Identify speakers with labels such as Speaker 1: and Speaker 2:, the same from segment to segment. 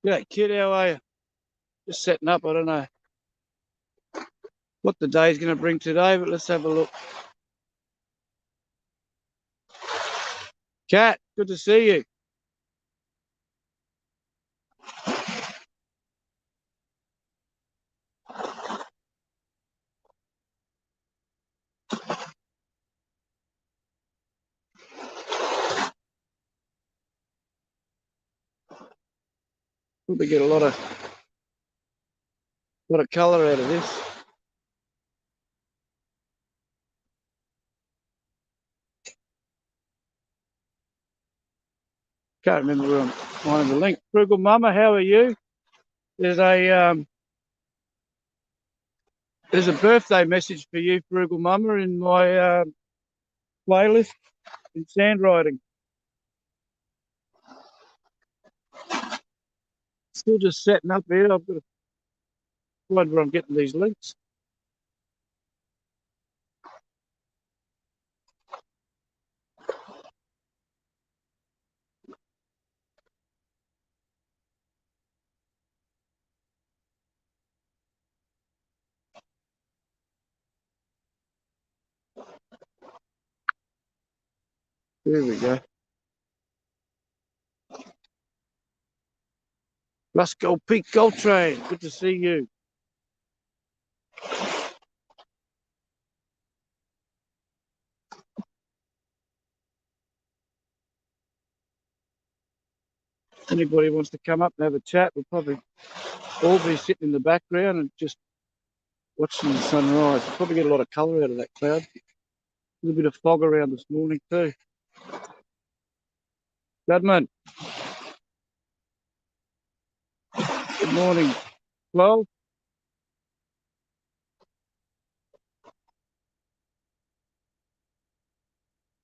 Speaker 1: Yeah, kid, how are you? Just setting up. I don't know what the day's going to bring today, but let's have a look. Kat, good to see you. Probably get a lot of colour out of this. Can't remember where I'm finding the link. Frugal Mama, how are you? There's a birthday message for you, Frugal Mama, in my playlist in Sandwriting. Still just setting up here. I've got to find where I'm getting these links. Here we go. Rusco Peak Gold Train. Good to see you. Anybody wants to come up and have a chat, we'll probably all be sitting in the background and just watching the sunrise. We'll probably get a lot of colour out of that cloud. A little bit of fog around this morning too. Gladman. Good morning, Flo.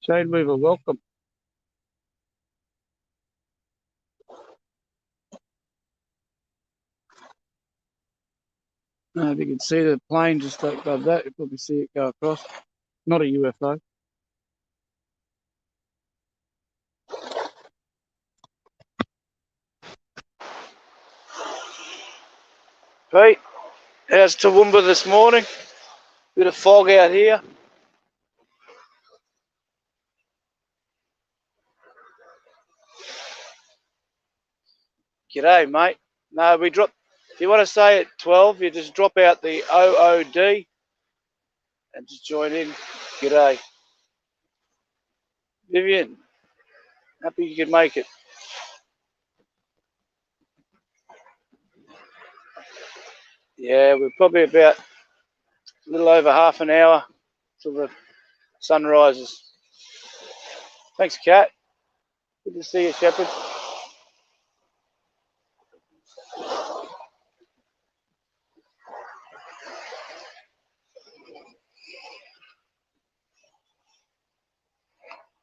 Speaker 1: Shane Weaver, welcome. If you can see the plane just above that, you'll probably see it go across. Not a UFO. Pete, how's Toowoomba this morning? Bit of fog out here. G'day, mate. No, we drop. If you want to say at 12, you just drop out the OOD and just join in. G'day. Vivian, happy you could make it. Yeah, we're probably about a little over half an hour till the sun rises. Thanks, Kat. Good to see you, Shepherd.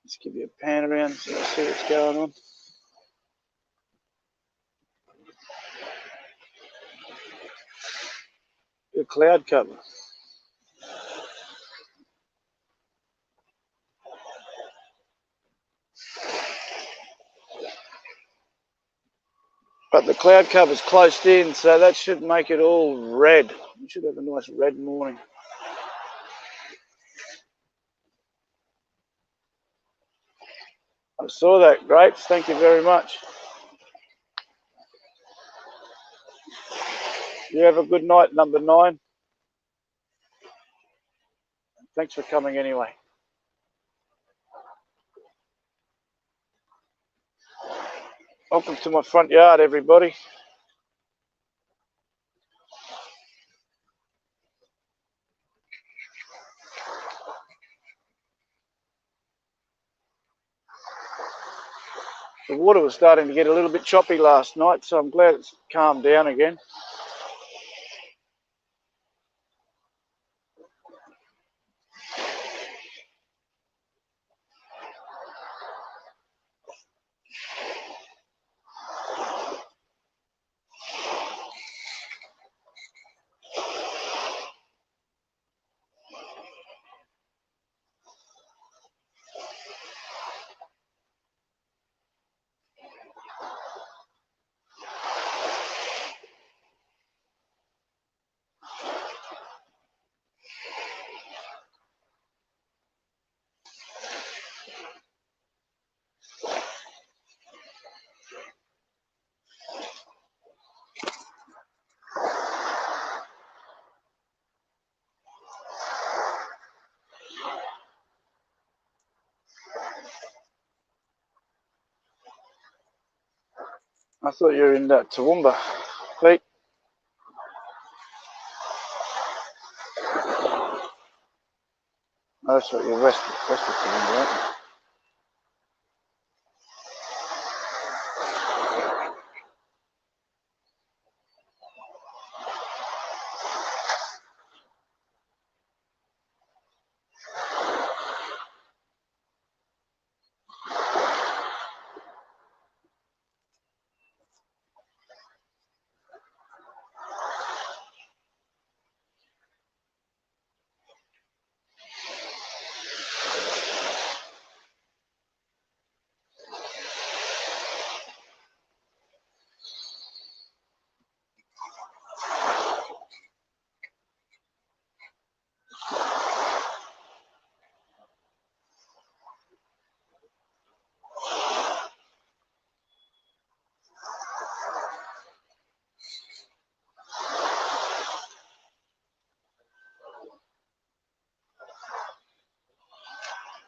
Speaker 1: Just give you a pan around so you see what's going on. The cloud cover. But the cloud cover's closed in, so that should make it all red. We should have a nice red morning. I saw that. Grapes, thank you very much. You have a good night, number 9. Thanks for coming anyway. Welcome to my front yard, everybody. The water was starting to get a little bit choppy last night, so I'm glad it's calmed down again. I thought you were in that Toowoomba, Pete. Oh, that's what you're west of Toowoomba, aren't you?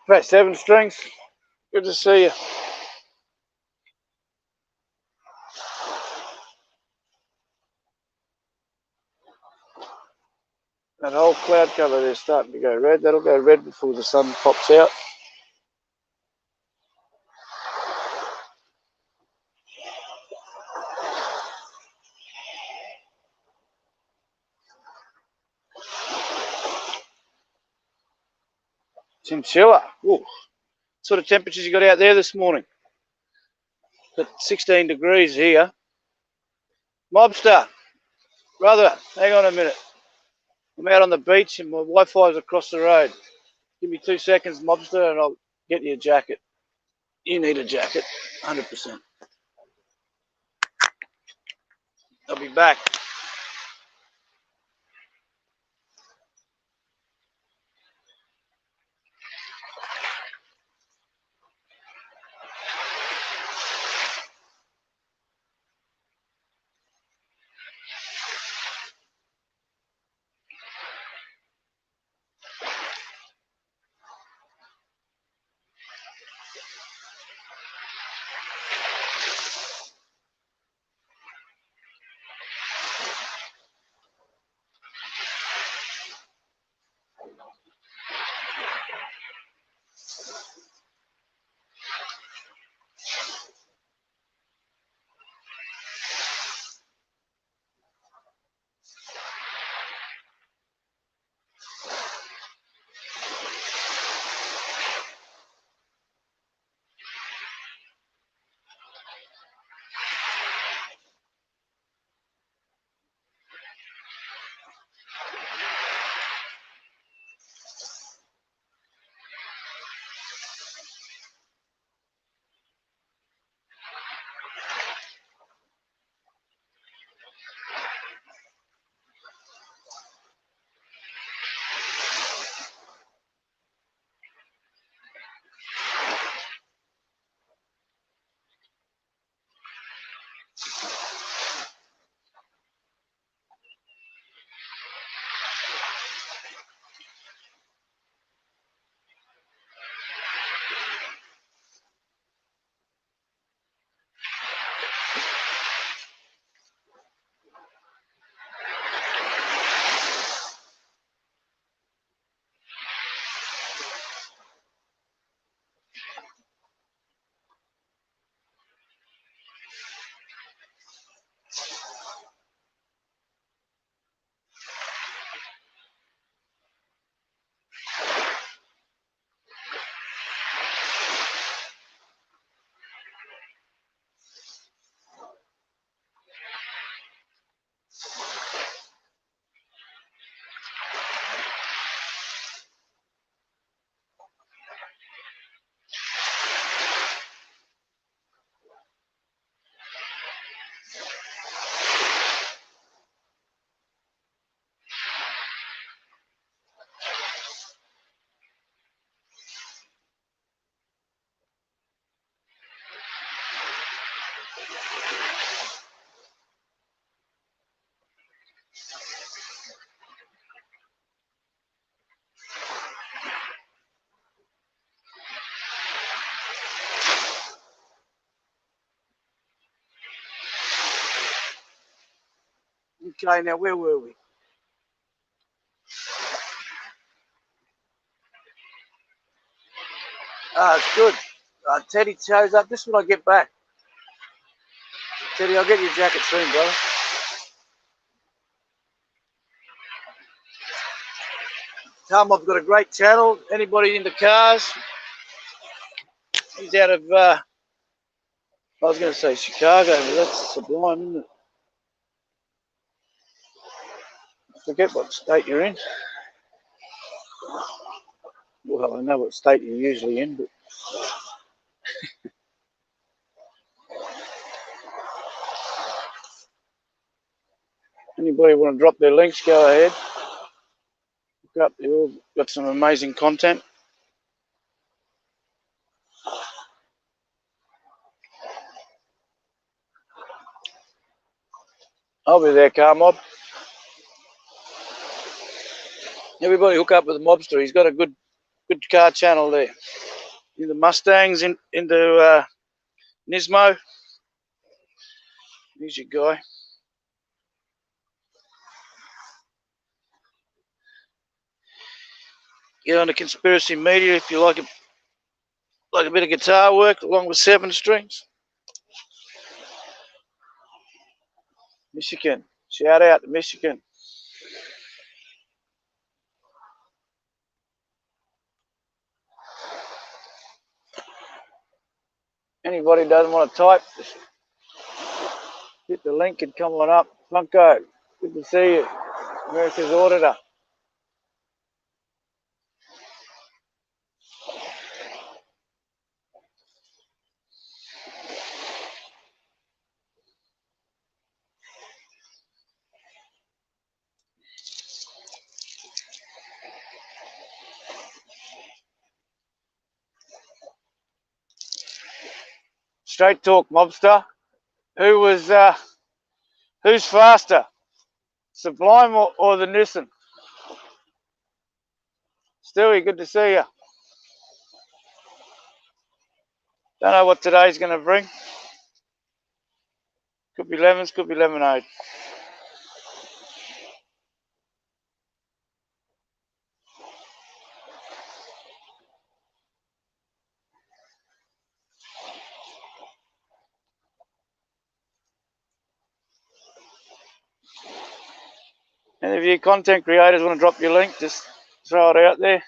Speaker 1: Right, 7 strings. Good to see you. That whole cloud cover there's starting to go red. That'll go red before the sun pops out. Chinchilla. Ooh. What sort of temperatures you got out there this morning? Got 16 degrees here. Mobster, brother, hang on a minute. I'm out on the beach and my Wi-Fi's across the road. Give me 2 seconds, Mobster, and I'll get you a jacket. You need a jacket, 100%. I'll be back. Okay, now where were we? It's good. Teddy shows up just when I get back. Teddy, I'll get your jacket soon, brother. Tell him I've got a great channel. Anybody into cars? He's out of, I was going to say Chicago, but that's Sublime, isn't it? I forget what state you're in. Well, I know what state you're usually in, but anybody want to drop their links, go ahead. Look up, they've all got some amazing content. I'll be there, car mob. Everybody hook up with the mobster. He's got a good car channel there. Into Mustangs, into Nismo. He's your guy. Get on to Conspiracy Media if you like a bit of guitar work along with 7 strings. Michigan. Shout out to Michigan. Anybody doesn't want to type, just hit the link and come on up. Funko, good to see you. America's Auditor. Straight talk, mobster. Who's faster? Sublime or the Nissan? Stewie, good to see you. Don't know what today's going to bring. Could be lemons, could be lemonade. Any of you content creators want to drop your link, just throw it out there.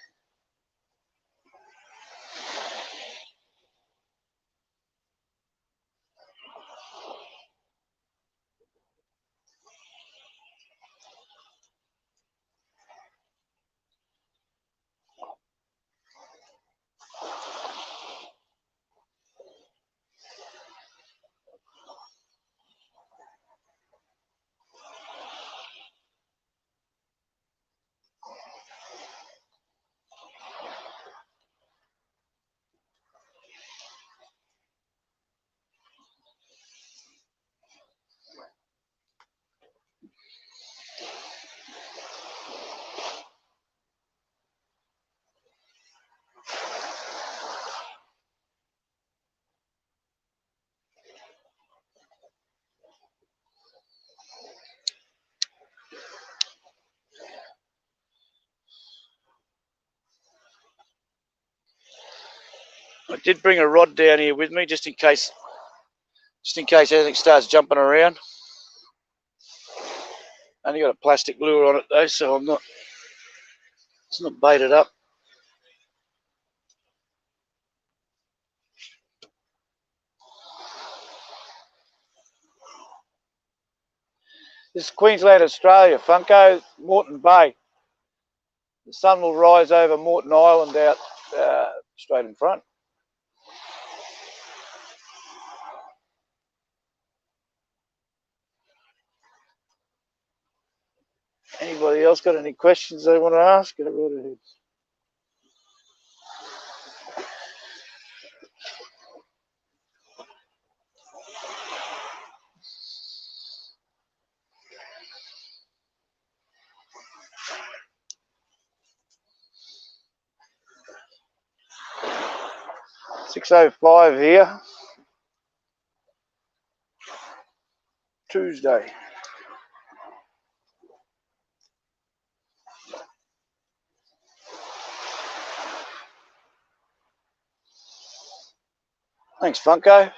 Speaker 1: I did bring a rod down here with me just in case anything starts jumping around. Only got a plastic lure on it though, so it's not baited up. This is Queensland, Australia, Funko, Moreton Bay. The sun will rise over Moreton Island out straight in front. Anybody else got any questions they want to ask? Get it right ahead. $6:05 here. Tuesday. Thanks, Funko.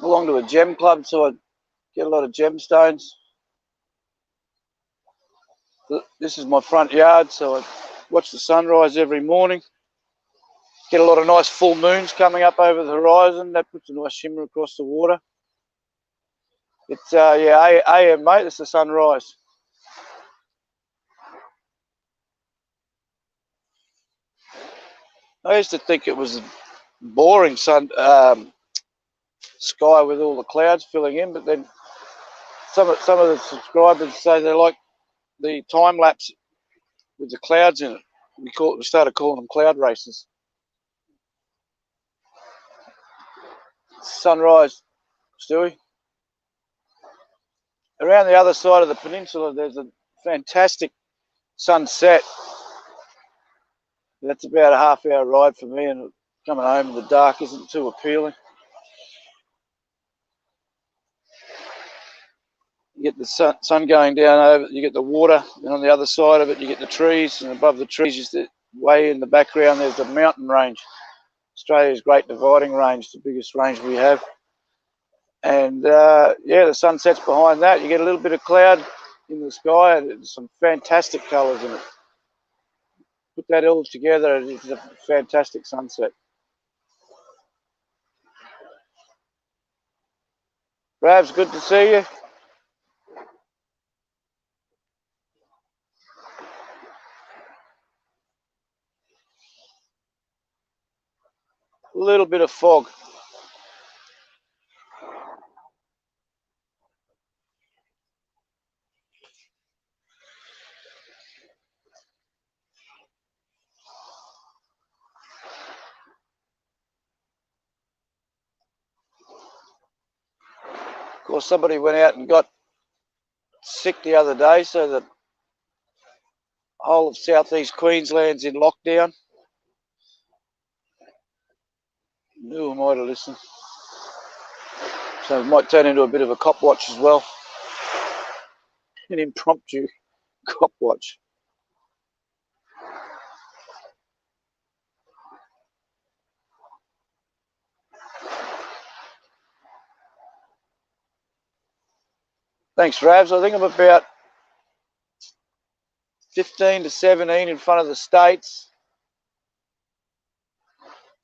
Speaker 1: Belong to a gem club, so I get a lot of gemstones. This is my front yard, so I watch the sunrise every morning. Get a lot of nice full moons coming up over the horizon. That puts a nice shimmer across the water. It's yeah, AM, mate. It's the sunrise. I used to think it was a boring sky with all the clouds filling in, but then some of the subscribers say they like the time lapse with the clouds in it. We started calling them cloud races. Sunrise, Stewie. Around the other side of the peninsula, there's a fantastic sunset. That's about a half-hour ride for me, and coming home in the dark isn't too appealing. You get the sun going down over, you get the water, and on the other side of it, you get the trees, and above the trees, just way in the background, there's the mountain range. Australia's Great Dividing Range, the biggest range we have. And yeah, the sun sets behind that. You get a little bit of cloud in the sky, and there's some fantastic colours in it. Put that all together, it's a fantastic sunset. Ravs, good to see you. A little bit of fog. Of course, somebody went out and got sick the other day, so the whole of southeast Queensland's in lockdown. Who am I to listen? So it might turn into a bit of a cop watch as well. An impromptu cop watch. Thanks, Ravs. I think I'm about 15 to 17 in front of the States.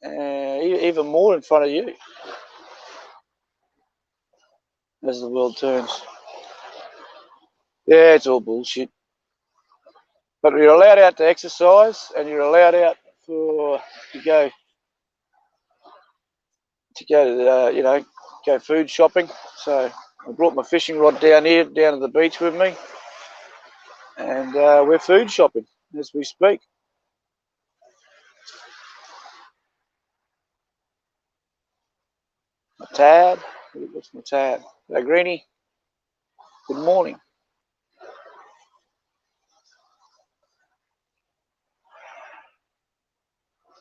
Speaker 1: Even more in front of you as the world turns. Yeah, it's all bullshit. But you're allowed out to exercise, and you're allowed out to go to go food shopping. So I brought my fishing rod down here, down to the beach with me, and we're food shopping as we speak. My tab, what's my tab? Hello, Greenie. Good morning.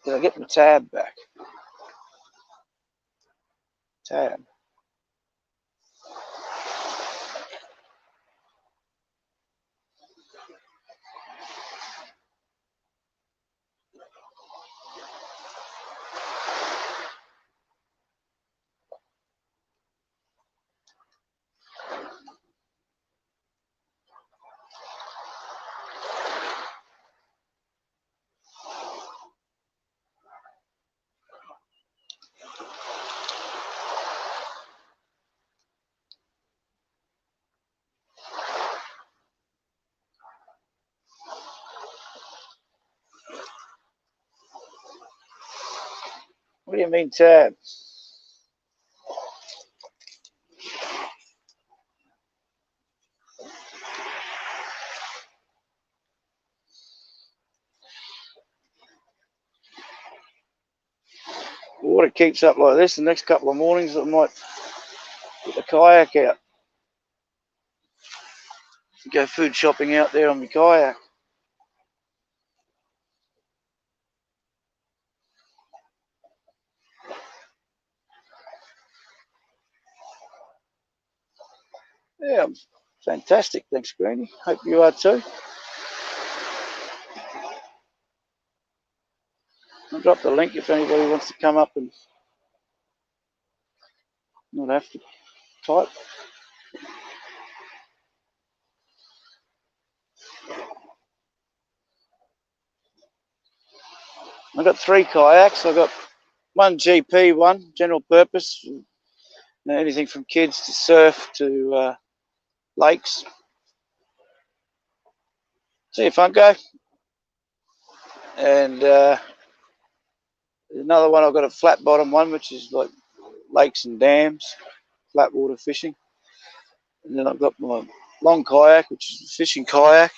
Speaker 1: Did I get my tab back? Tab. What do you mean tab? Water keeps up like this, the next couple of mornings I might get the kayak out. Go food shopping out there on my kayak. Yeah, fantastic. Thanks, Greenie. Hope you are too. I'll drop the link if anybody wants to come up and not have to type. I've got 3 kayaks. I've got one GP, one general purpose, anything from kids to surf to lakes. See you, Funko. And another one, I've got a flat bottom one, which is like lakes and dams, flat water fishing. And then I've got my long kayak, which is a fishing kayak,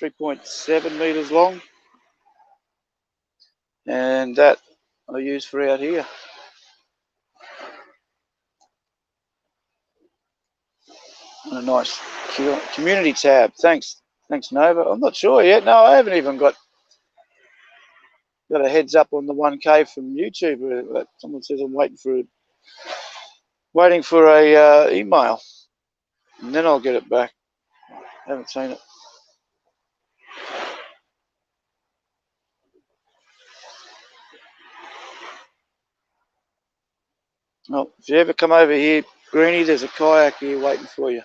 Speaker 1: 3.7 meters long. And that I use for out here. And a nice community tab. Thanks, Nova. I'm not sure yet. No, I haven't even got a heads up on the 1K from YouTube. But someone says I'm waiting for a email, and then I'll get it back. Haven't seen it. Well, if you ever come over here, Greenie, there's a kayak here waiting for you.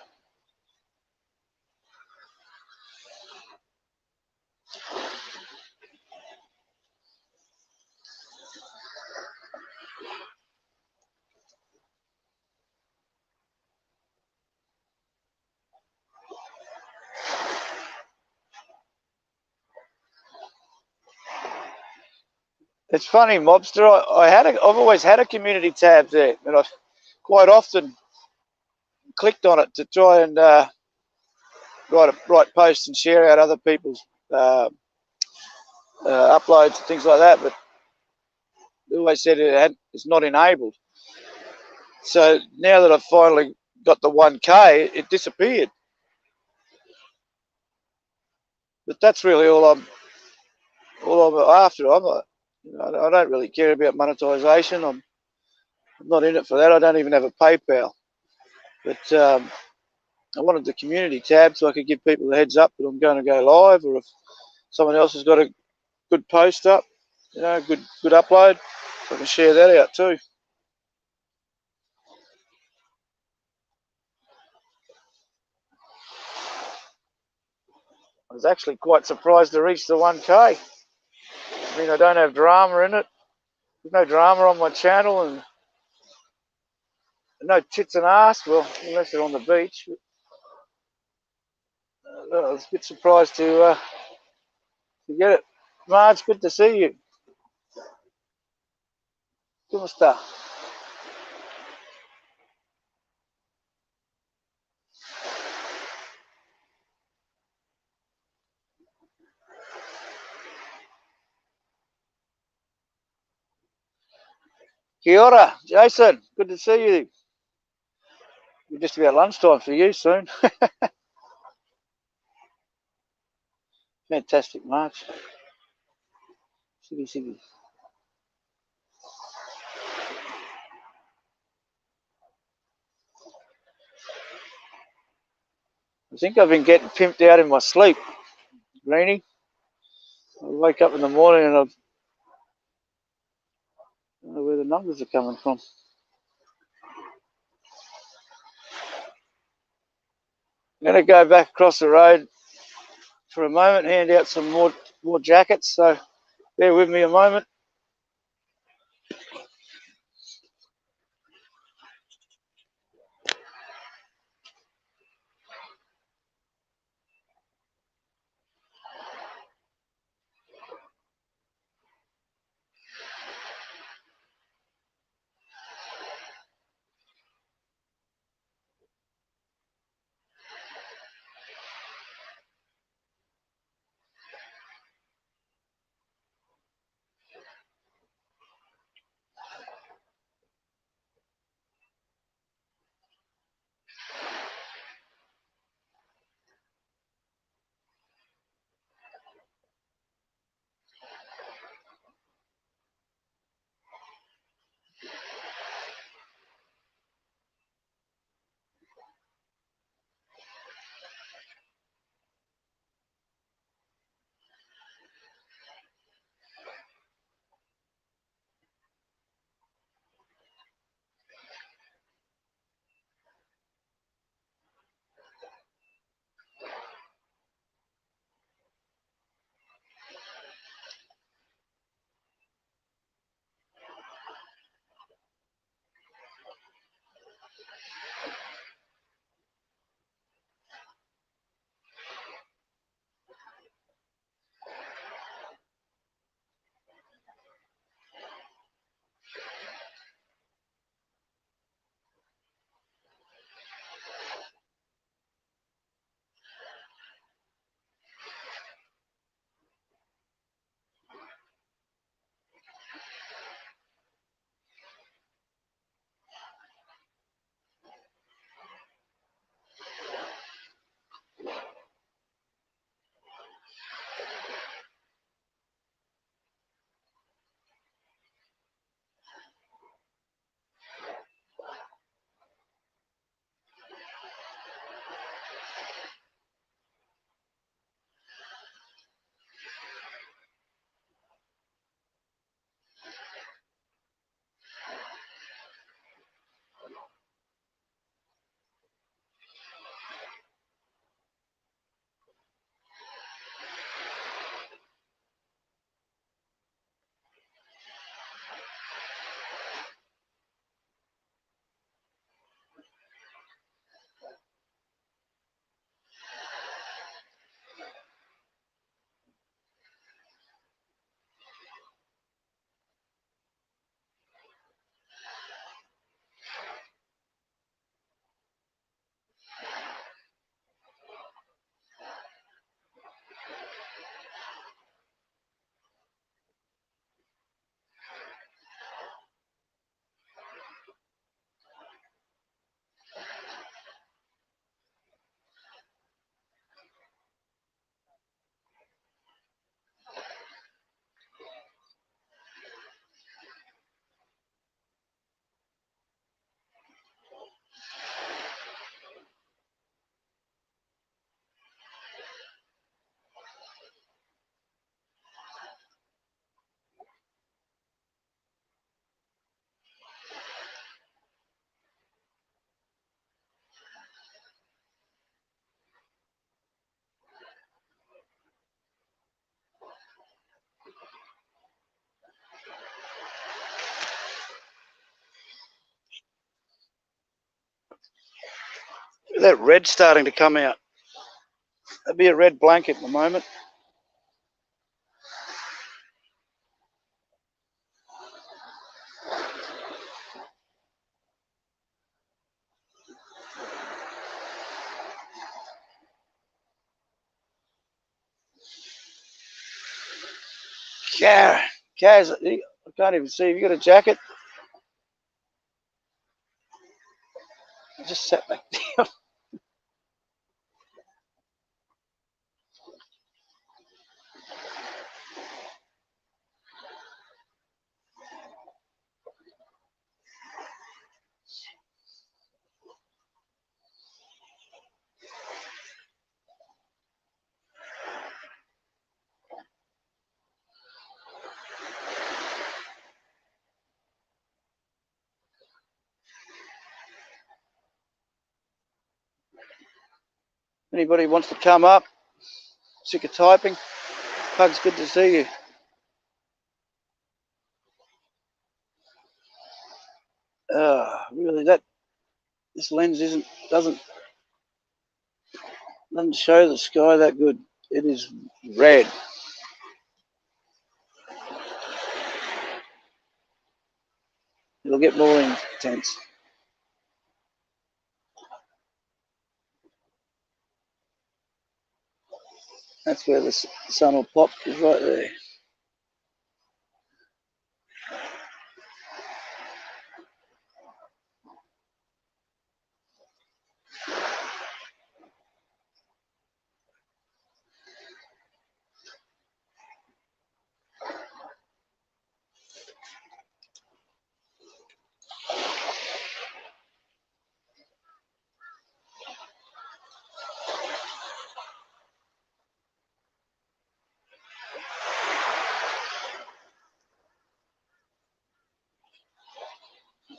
Speaker 1: It's funny, Mobster. I've always had a community tab there, and I've quite often clicked on it to try and write posts and share out other people's uploads and things like that. But they always said it's not enabled. So now that I've finally got the 1K, it disappeared. But that's really all I'm after. I don't really care about monetization. I'm not in it for that. I don't even have a PayPal. But I wanted the community tab so I could give people a heads up that I'm going to go live, or if someone else has got a good post up, good upload, so I can share that out too. I was actually quite surprised to reach the 1K. I mean, I don't have drama in it. There's no drama on my channel, and no tits and ass, well, unless they're on the beach. I was a bit surprised to get it. Marge, good to see you. ¿Cómo está? Kia ora, Jason. Good to see you. We're just about lunchtime for you soon. Fantastic, March. Siggy. I think I've been getting pimped out in my sleep, Greenie. I wake up in the morning and I don't know where the numbers are coming from. I'm going to go back across the road for a moment, hand out some more jackets, so bear with me a moment. that red starting to come out. That'd be a red blanket at the moment. Kaz, I can't even see. Have you got a jacket? I just sat back down. Anybody wants to come up? Sick of typing? Pugs, good to see you. Really, this lens doesn't show the sky that good. It is red. It'll get more intense. That's where the sun will pop, is right there.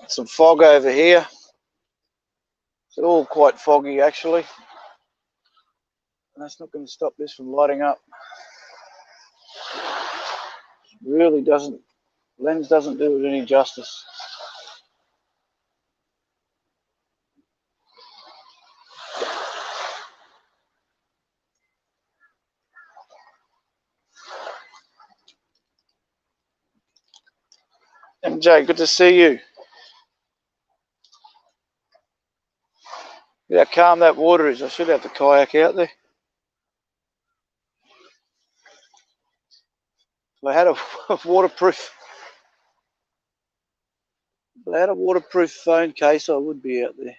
Speaker 1: Some fog over here. It's all quite foggy actually. And that's not going to stop this from lighting up. Really doesn't, lens doesn't do it any justice. MJ, good to see you. Look how calm that water is. I should have the kayak out there. If I had a waterproof, if I had a waterproof phone case, I would be out there.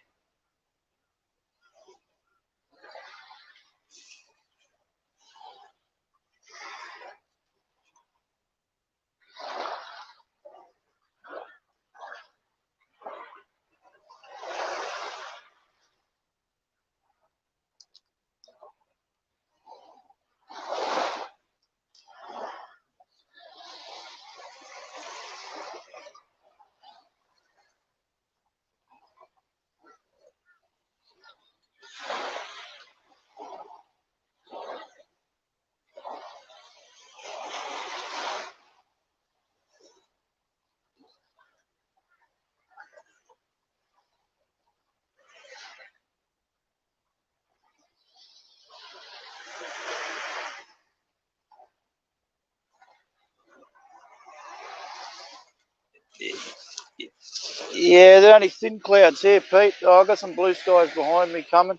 Speaker 1: Yeah, they're only thin clouds here, Pete. Oh, I've got some blue skies behind me coming.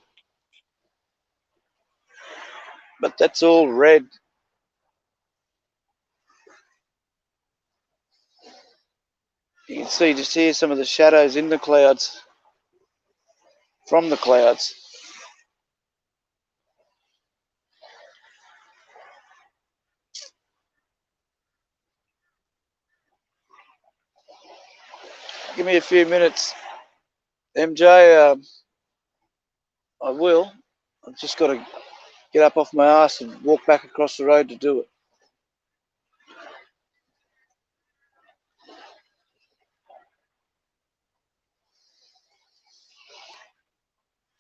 Speaker 1: But that's all red. You can see just here some of the shadows in the clouds, from the clouds. Give me a few minutes, MJ. I will. I've just got to get up off my ass and walk back across the road to do it.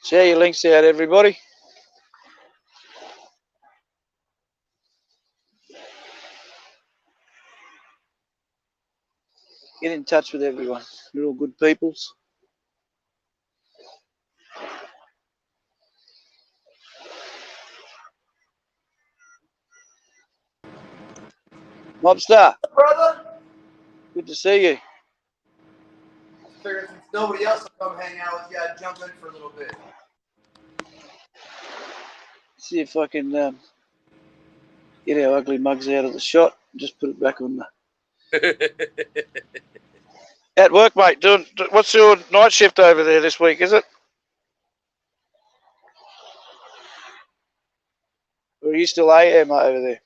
Speaker 1: Share your links out, everybody. Get in touch with everyone. You're all good peoples. Mobster,
Speaker 2: Brother,
Speaker 1: good to see you.
Speaker 2: figured since nobody else will come hang out with you, I'd jump in for a little bit.
Speaker 1: See if I can get our ugly mugs out of the shot. Just put it back on the. At work, mate. What's your night shift over there this week? Is it? Or are you still AM over there?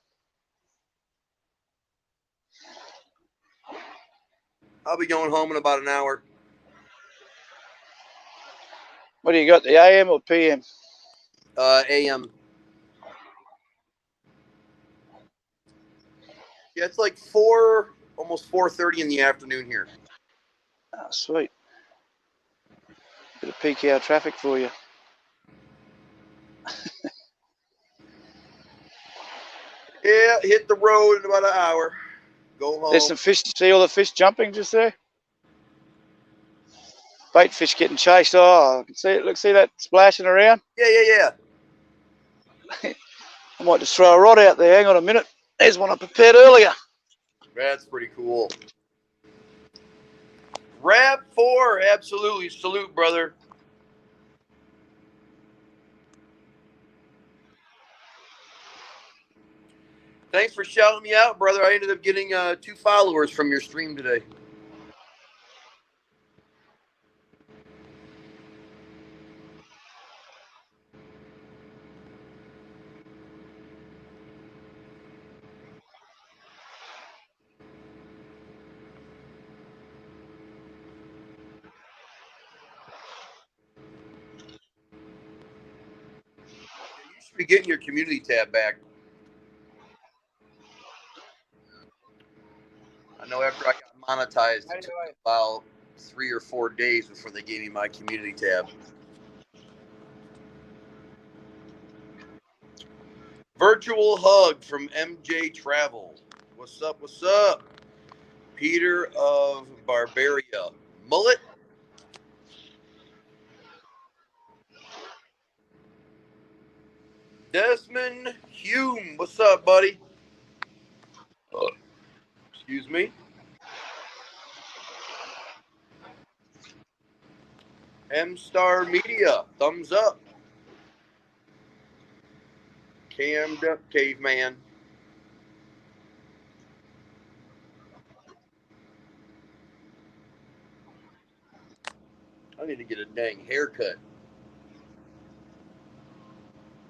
Speaker 2: I'll be going home in about an hour.
Speaker 1: What do you got? The AM or PM?
Speaker 2: AM. Yeah, it's like almost 4:30 in the afternoon here.
Speaker 1: Oh, sweet. Bit of peak hour traffic for you.
Speaker 2: Yeah, hit the road in about an hour. Go home.
Speaker 1: There's some fish. See all the fish jumping just there? Bait fish getting chased. Oh, I can see it. Look, see that splashing around?
Speaker 2: Yeah.
Speaker 1: I might just throw a rod out there. Hang on a minute. There's one I prepared earlier.
Speaker 2: That's pretty cool. Rap 4, absolutely. Salute, brother. Thanks for shouting me out, brother. I ended up getting 2 followers from your stream today. You should be getting your community tab back. I know after I got monetized, it took about 3 or 4 days before they gave me my community tab. Virtual hug from MJ Travel. What's up? What's up? Peter of Barbaria. Mullet. Desmond Hume. What's up, buddy? Excuse me. M-Star Media. Thumbs up. Cammed up caveman. I need to get a dang haircut.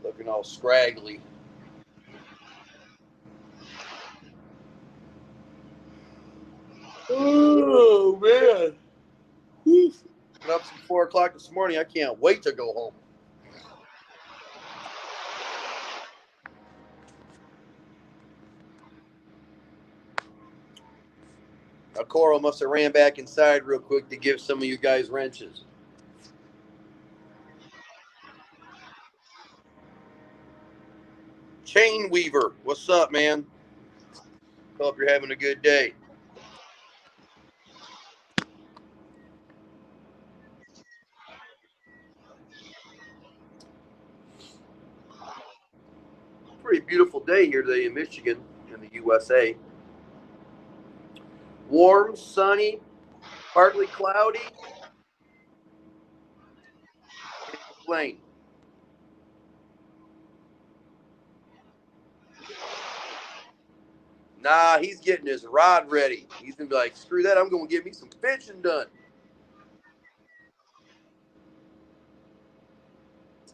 Speaker 2: Looking all scraggly. Oh, man. Woof. Been up since 4 o'clock this morning. I can't wait to go home. Now, Coral must have ran back inside real quick to give some of you guys wrenches. Chain Weaver, what's up, man? Hope you're having a good day. Pretty beautiful day here today in Michigan, in the USA. Warm, sunny, partly cloudy. Can't complain. Nah, he's getting his rod ready. He's going to be like, screw that, I'm going to get me some fishing done. I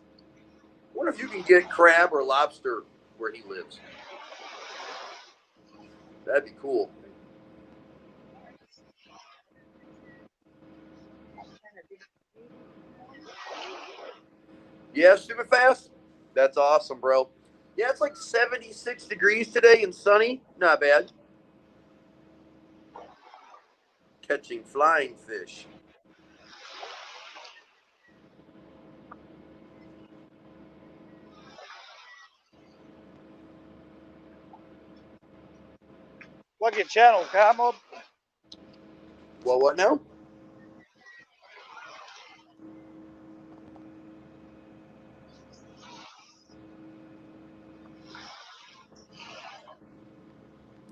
Speaker 2: wonder if you can get crab or lobster where he lives. That'd be cool. Yeah, stupid fast? That's awesome, bro. Yeah, it's like 76 degrees today and sunny. Not bad. Catching flying fish.
Speaker 1: Plug your channel, car mob.
Speaker 2: Well, what now?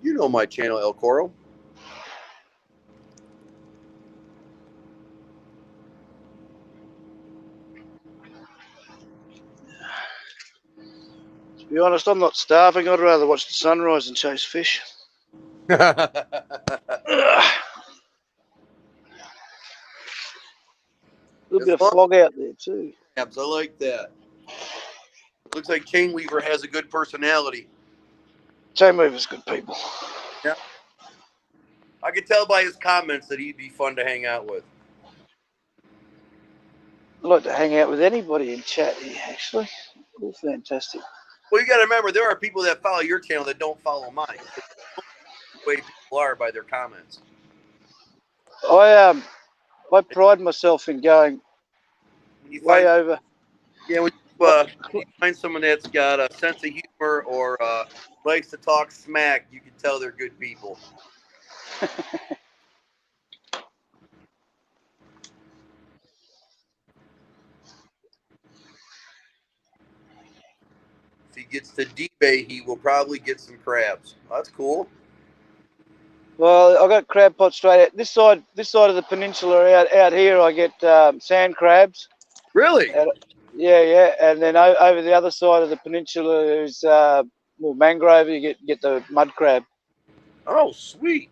Speaker 2: You know my channel, El Coro.
Speaker 1: To be honest, I'm not starving. I'd rather watch the sunrise and chase fish.
Speaker 2: Ugh.
Speaker 1: A little bit of
Speaker 2: As long-
Speaker 1: fog out there too.
Speaker 2: I like that. Looks like Chain Weaver has a good personality.
Speaker 1: Chain Weaver's good people.
Speaker 2: I could tell by his comments that he'd be fun to hang out with.
Speaker 1: I like to hang out with anybody in chat here, actually. All fantastic.
Speaker 2: Well, you got to remember, there are people that follow your channel that don't follow mine. The way people are by their comments.
Speaker 1: I pride myself in going
Speaker 2: When you
Speaker 1: way
Speaker 2: find,
Speaker 1: over.
Speaker 2: yeah, when you find someone that's got a sense of humor or likes to talk smack, you can tell they're good people. If he gets to D-Bay, he will probably get some crabs. That's cool.
Speaker 1: Well, I got crab pot straight out this side of the peninsula. Out here, I get sand crabs.
Speaker 2: Really?
Speaker 1: Yeah, and then over the other side of the peninsula is more mangrove. You get the mud crab.
Speaker 2: Oh, sweet.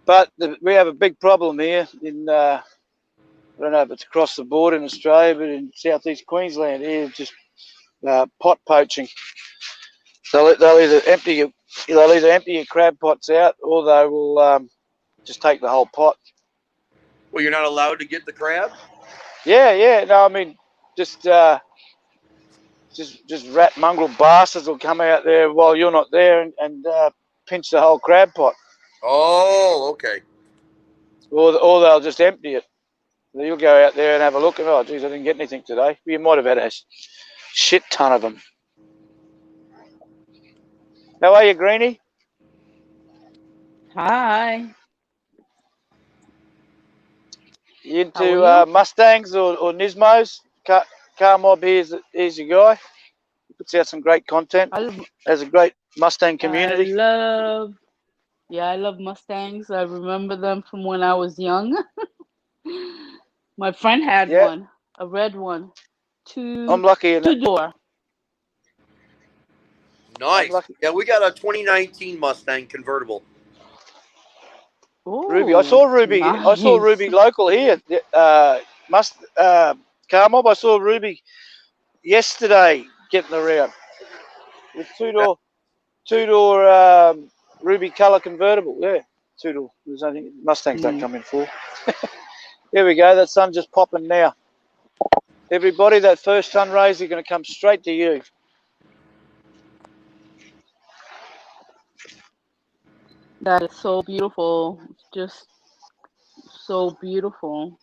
Speaker 1: But we have a big problem here in I don't know if it's across the board in Australia, but in southeast Queensland here, just pot poaching. So they'll either empty your crab pots out, or they will just take the whole pot.
Speaker 2: Well, you're not allowed to get the crab?
Speaker 1: Yeah. No, I mean just rat mongrel bastards will come out there while you're not there and pinch the whole crab pot.
Speaker 2: Oh, okay.
Speaker 1: Or they'll just empty it. You'll go out there and have a look and, oh, geez, I didn't get anything today. You might have had a shit ton of them. How are you, Greenie?
Speaker 3: Hi.
Speaker 1: You into
Speaker 3: How are
Speaker 1: Mustangs or Nismos? Car Mob here's your guy. He puts out some great content. Has a great Mustang community.
Speaker 3: I love Mustangs. I remember them from when I was young. My friend had one, a red one.
Speaker 1: I'm lucky in
Speaker 3: two-door.
Speaker 2: Nice. Yeah, we got a 2019 Mustang convertible.
Speaker 3: Ooh,
Speaker 1: Ruby. I saw Ruby.
Speaker 3: nice.
Speaker 1: I saw Ruby local here. Car Mob. I saw Ruby yesterday getting around with two-door Ruby colour convertible. Yeah, two-door. There's nothing. Mustangs don't come in four. Here we go. That sun's just popping now. Everybody, that first sun rays are going to come straight to you.
Speaker 3: That is so beautiful. It's just so beautiful.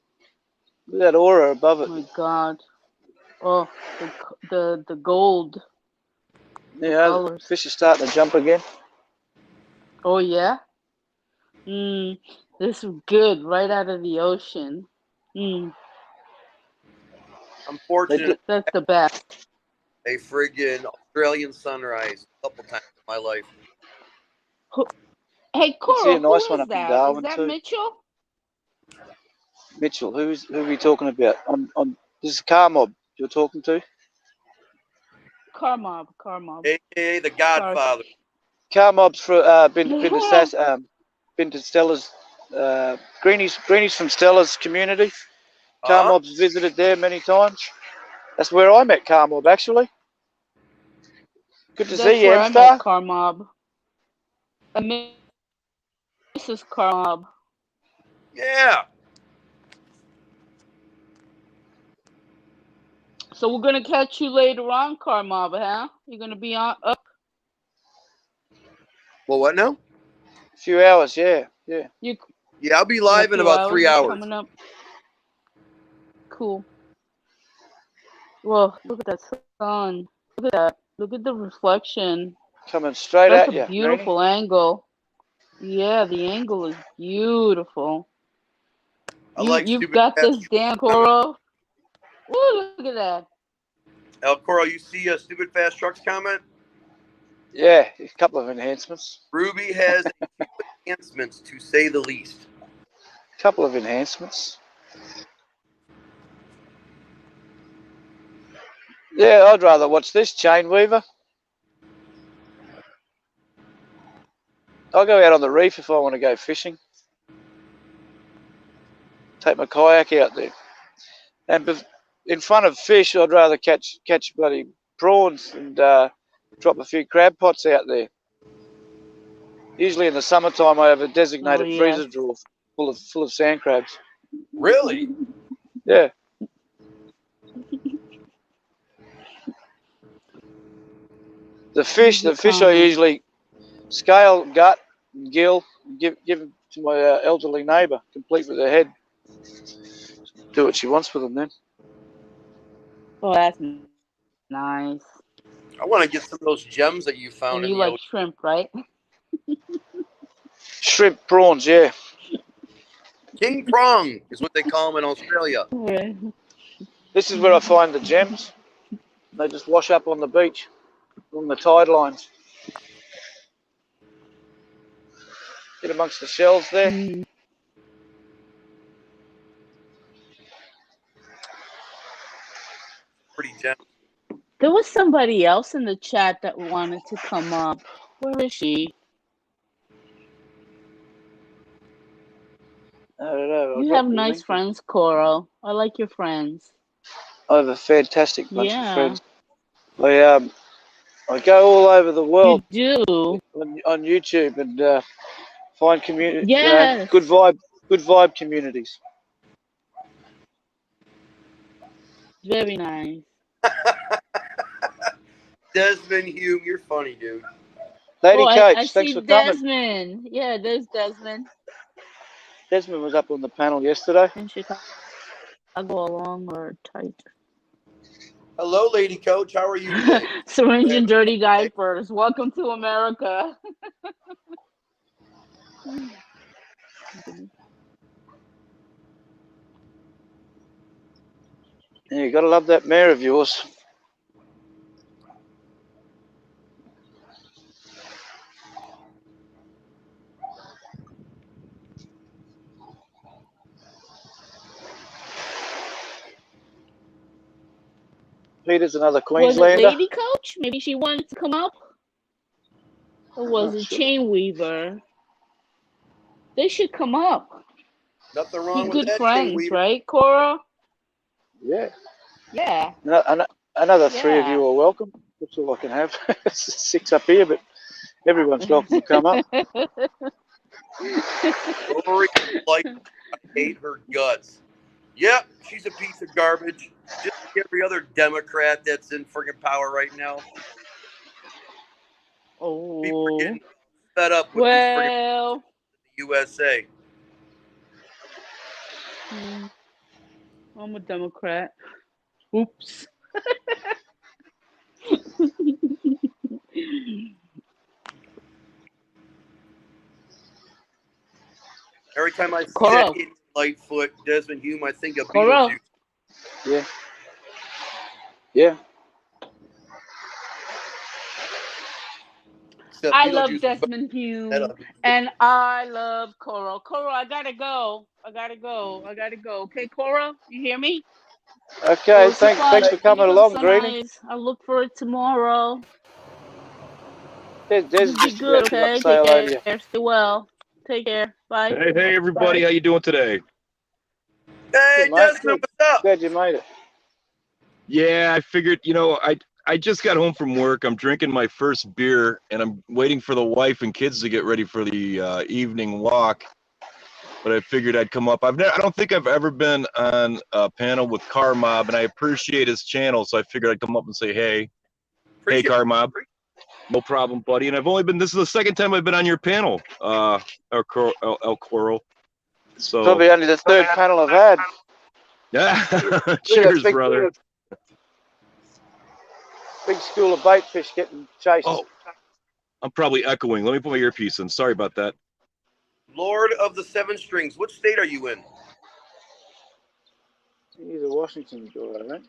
Speaker 1: Look at that aura above it.
Speaker 3: Oh my God. Oh, the gold.
Speaker 1: Yeah, the fish is starting to jump again.
Speaker 3: Oh yeah. This is good right out of the ocean.
Speaker 2: I'm fortunate.
Speaker 3: That's the best.
Speaker 2: A friggin' Australian sunrise a couple times in my life.
Speaker 3: Hey, Coral,
Speaker 1: see a nice
Speaker 3: who
Speaker 1: one
Speaker 3: is
Speaker 1: up in
Speaker 3: that?
Speaker 1: Darwin
Speaker 3: Is that
Speaker 1: too.
Speaker 3: Mitchell?
Speaker 1: Mitchell, who are we talking about? This is Car Mob you're talking to?
Speaker 3: Car Mob.
Speaker 2: AKA the Godfather.
Speaker 1: Car Mob's been to Stella's. Greenie's from Stella's community. Car Mob's visited there many times. That's where I met Car Mob, actually. Good to see you,
Speaker 3: That's where I met Car Mob. Mrs. Car Mob.
Speaker 2: Yeah.
Speaker 3: So we're gonna catch you later on, Car Mob, huh? You're gonna be up.
Speaker 2: Well, what now?
Speaker 1: A few hours, yeah.
Speaker 2: Yeah, I'll be live in about 3 hours.
Speaker 3: Coming up. Cool. Well, look at that sun. Look at that. Look at the reflection.
Speaker 1: Coming straight at you.
Speaker 3: That's a beautiful angle. Yeah, the angle is beautiful. You've got this damn Coro. Ooh, look at that.
Speaker 2: El Coro, you see a Stupid Fast Trucks comment?
Speaker 1: Yeah, a couple of enhancements.
Speaker 2: Ruby has a few enhancements, to say the least.
Speaker 1: Couple of enhancements. Yeah, I'd rather watch this chain weaver. I'll go out on the reef if I want to go fishing. Take my kayak out there. And in front of fish, I'd rather catch bloody prawns and drop a few crab pots out there. Usually in the summertime, I have a designated freezer drawer full of sand crabs.
Speaker 2: Really?
Speaker 1: Yeah. The fish I usually scale, gut, and gill, and give them to my elderly neighbour, complete with their head. Do what she wants with them then.
Speaker 3: Oh, that's nice.
Speaker 2: I want to get some of those gems that you found
Speaker 3: And
Speaker 2: in
Speaker 3: you
Speaker 2: the
Speaker 3: like
Speaker 2: ocean.
Speaker 3: shrimp, right?
Speaker 1: Shrimp, prawns, yeah.
Speaker 2: King prong is what they call them in Australia.
Speaker 1: This is where I find the gems. They just wash up on the beach, on the tide lines. Get amongst the shells there.
Speaker 3: Mm.
Speaker 2: Pretty gem.
Speaker 3: There was somebody else in the chat that wanted to come up. Where is she?
Speaker 1: I don't know.
Speaker 3: You have nice friends, Coral. I like your friends.
Speaker 1: I have a fantastic bunch of
Speaker 3: Yeah.
Speaker 1: friends. I go all over the world.
Speaker 3: You do.
Speaker 1: On YouTube and find community,
Speaker 3: Yes.
Speaker 1: good vibe communities.
Speaker 3: Very nice.
Speaker 2: Desmond Hume, you're funny, dude.
Speaker 1: Lady Coach,
Speaker 3: I
Speaker 1: thanks
Speaker 3: see
Speaker 1: for coming.
Speaker 3: Desmond. Yeah, there's Desmond.
Speaker 1: Desmond was up on the panel yesterday.
Speaker 3: In Chicago. I'll go along or tight.
Speaker 2: Hello, Lady Coach. How are you today?
Speaker 3: Syringe and dirty guy first. Welcome to America.
Speaker 1: Yeah, you gotta love that mare of yours. Peter's another Queenslander.
Speaker 3: Was it Lady Coach? Maybe she wanted to come up? Or was it
Speaker 1: Sure.
Speaker 3: Chain Weaver? They should come up.
Speaker 2: Nothing wrong
Speaker 3: Be
Speaker 2: with
Speaker 3: good
Speaker 2: that,
Speaker 3: friends,
Speaker 2: Chain Weaver.
Speaker 3: right, Cora?
Speaker 1: Yeah.
Speaker 3: Yeah.
Speaker 1: Another three of
Speaker 3: Yeah.
Speaker 1: you are welcome. That's all I can have. 6 up here, but everyone's welcome to come up.
Speaker 2: Rory, like, I hate her guts. Yep, she's a piece of garbage. Just like every other Democrat that's in friggin' power right now. People are
Speaker 3: Oh.
Speaker 2: getting fed up with these friggin' USA.
Speaker 3: I'm a Democrat. Oops.
Speaker 2: Every time I see
Speaker 3: Coral.
Speaker 2: that Lightfoot, Desmond Hume, I think of
Speaker 3: Coral.
Speaker 2: Beetlejuice.
Speaker 1: Yeah. Yeah.
Speaker 2: Except
Speaker 3: I
Speaker 2: Beetlejuice
Speaker 3: love
Speaker 2: was
Speaker 3: Desmond Hume.
Speaker 2: better.
Speaker 3: And I love Coral. Coral, I gotta go. Okay, Coral, you hear me?
Speaker 1: Okay, thanks for coming along, Greenies.
Speaker 3: I'll look for it tomorrow.
Speaker 1: Des
Speaker 3: Be
Speaker 1: just
Speaker 3: good,
Speaker 1: about to
Speaker 3: okay?
Speaker 1: say hello to you.
Speaker 3: Take care. Stay well. Take care. Bye.
Speaker 4: Hey, everybody.
Speaker 1: Bye.
Speaker 4: How you doing today?
Speaker 2: Hey,
Speaker 1: Good, mate.
Speaker 2: Desmond, what's up?
Speaker 1: Glad you made it.
Speaker 4: Yeah, I figured, I just got home from work. I'm drinking my first beer, and I'm waiting for the wife and kids to get ready for the evening walk. But I figured I'd come up. I don't think I've ever been on a panel with Car Mob, and I appreciate his channel, so I figured I'd come up and say, hey, Car Mob. No problem, buddy. And this is the second time I've been on your panel, El Coral. So
Speaker 1: Probably only the third panel I've had.
Speaker 4: yeah, cheers, brother.
Speaker 1: Big school of baitfish getting chased.
Speaker 4: Oh, I'm probably echoing. Let me put my earpiece in. Sorry about that.
Speaker 2: Lord of the Seven Strings. What state are you in?
Speaker 1: He's a Washington guy, right?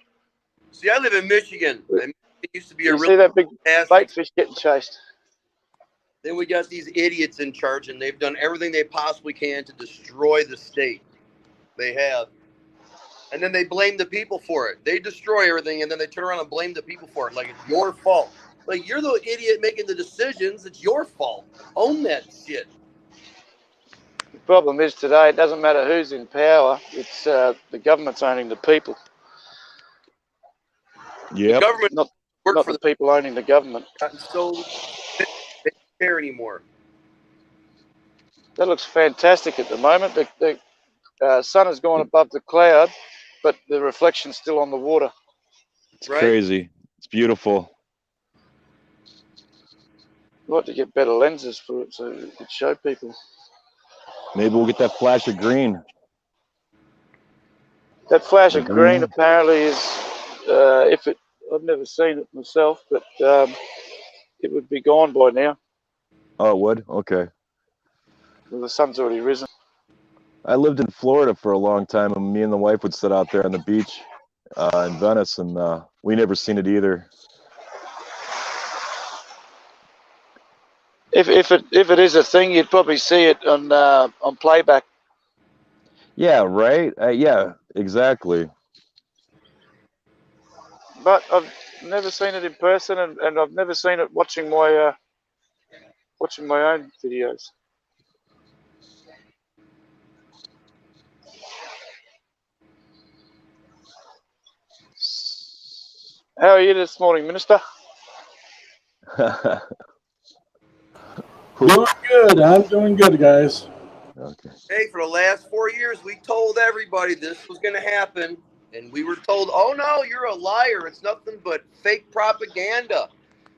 Speaker 2: See, I live in Michigan. And it used to be
Speaker 1: You
Speaker 2: a
Speaker 1: see
Speaker 2: really
Speaker 1: that big
Speaker 2: fantastic.
Speaker 1: baitfish getting chased?
Speaker 2: Then we got these idiots in charge, and they've done everything they possibly can to destroy the state. They have. And then they blame the people for it. They destroy everything, and then they turn around and blame the people for it. Like, it's your fault. Like, you're the idiot making the decisions. It's your fault. Own that shit.
Speaker 1: The problem is today, it doesn't matter who's in power. It's the government's owning the people,
Speaker 2: The
Speaker 4: Yep.
Speaker 2: government
Speaker 1: not
Speaker 2: work for
Speaker 1: the people owning the government.
Speaker 2: so they don't care anymore.
Speaker 1: That looks fantastic at the moment. The sun has gone above the cloud, but the reflection's still on the water.
Speaker 4: It's
Speaker 2: Right.
Speaker 4: crazy. It's beautiful.
Speaker 1: We'll have to get better lenses for it so we could show people.
Speaker 4: Maybe we'll get that flash of green.
Speaker 1: That flash of
Speaker 4: Mhm.
Speaker 1: green apparently is, I've never seen it myself, but it would be gone by now.
Speaker 4: Oh, it would? Okay.
Speaker 1: Well, the sun's already risen.
Speaker 4: I lived in Florida for a long time, and me and the wife would sit out there on the beach in Venice, and we never seen it either.
Speaker 1: If it is a thing, you'd probably see it on playback.
Speaker 4: Yeah, right? Yeah, exactly.
Speaker 1: But I've never seen it in person, and I've never seen it watching my own videos. How are you this morning, Minister?
Speaker 5: Doing good. I'm doing good, guys.
Speaker 4: Okay.
Speaker 2: Hey, for the last 4 years, we told everybody this was going to happen. And we were told, oh, no, you're a liar. It's nothing but fake propaganda.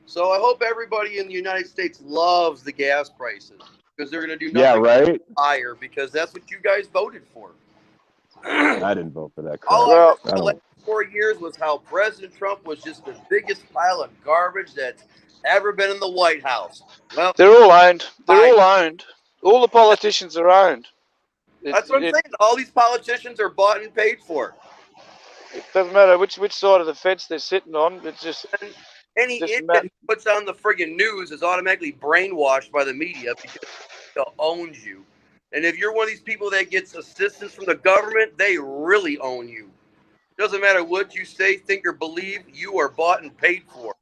Speaker 2: So I hope everybody in the United States loves the gas prices because they're going to do
Speaker 4: Yeah,
Speaker 2: nothing
Speaker 4: right?
Speaker 2: higher because that's what you guys voted for.
Speaker 4: I didn't vote for that
Speaker 2: All
Speaker 4: crap.
Speaker 2: I heard
Speaker 1: Well,
Speaker 2: for the last 4 years was how President Trump was just the biggest pile of garbage that's ever been in the White House. Well,
Speaker 1: they're all owned. They're all owned. All the politicians are owned.
Speaker 2: that's what I'm saying. All these politicians are bought and paid for.
Speaker 1: It doesn't matter which side of the fence they're sitting on. It's just
Speaker 2: Any
Speaker 1: Just
Speaker 2: idiot
Speaker 1: ma-
Speaker 2: who puts on the friggin' news is automatically brainwashed by the media because it owns you. And if you're one of these people that gets assistance from the government, they really own you. Doesn't matter what you say, think, or believe, you are bought and paid for.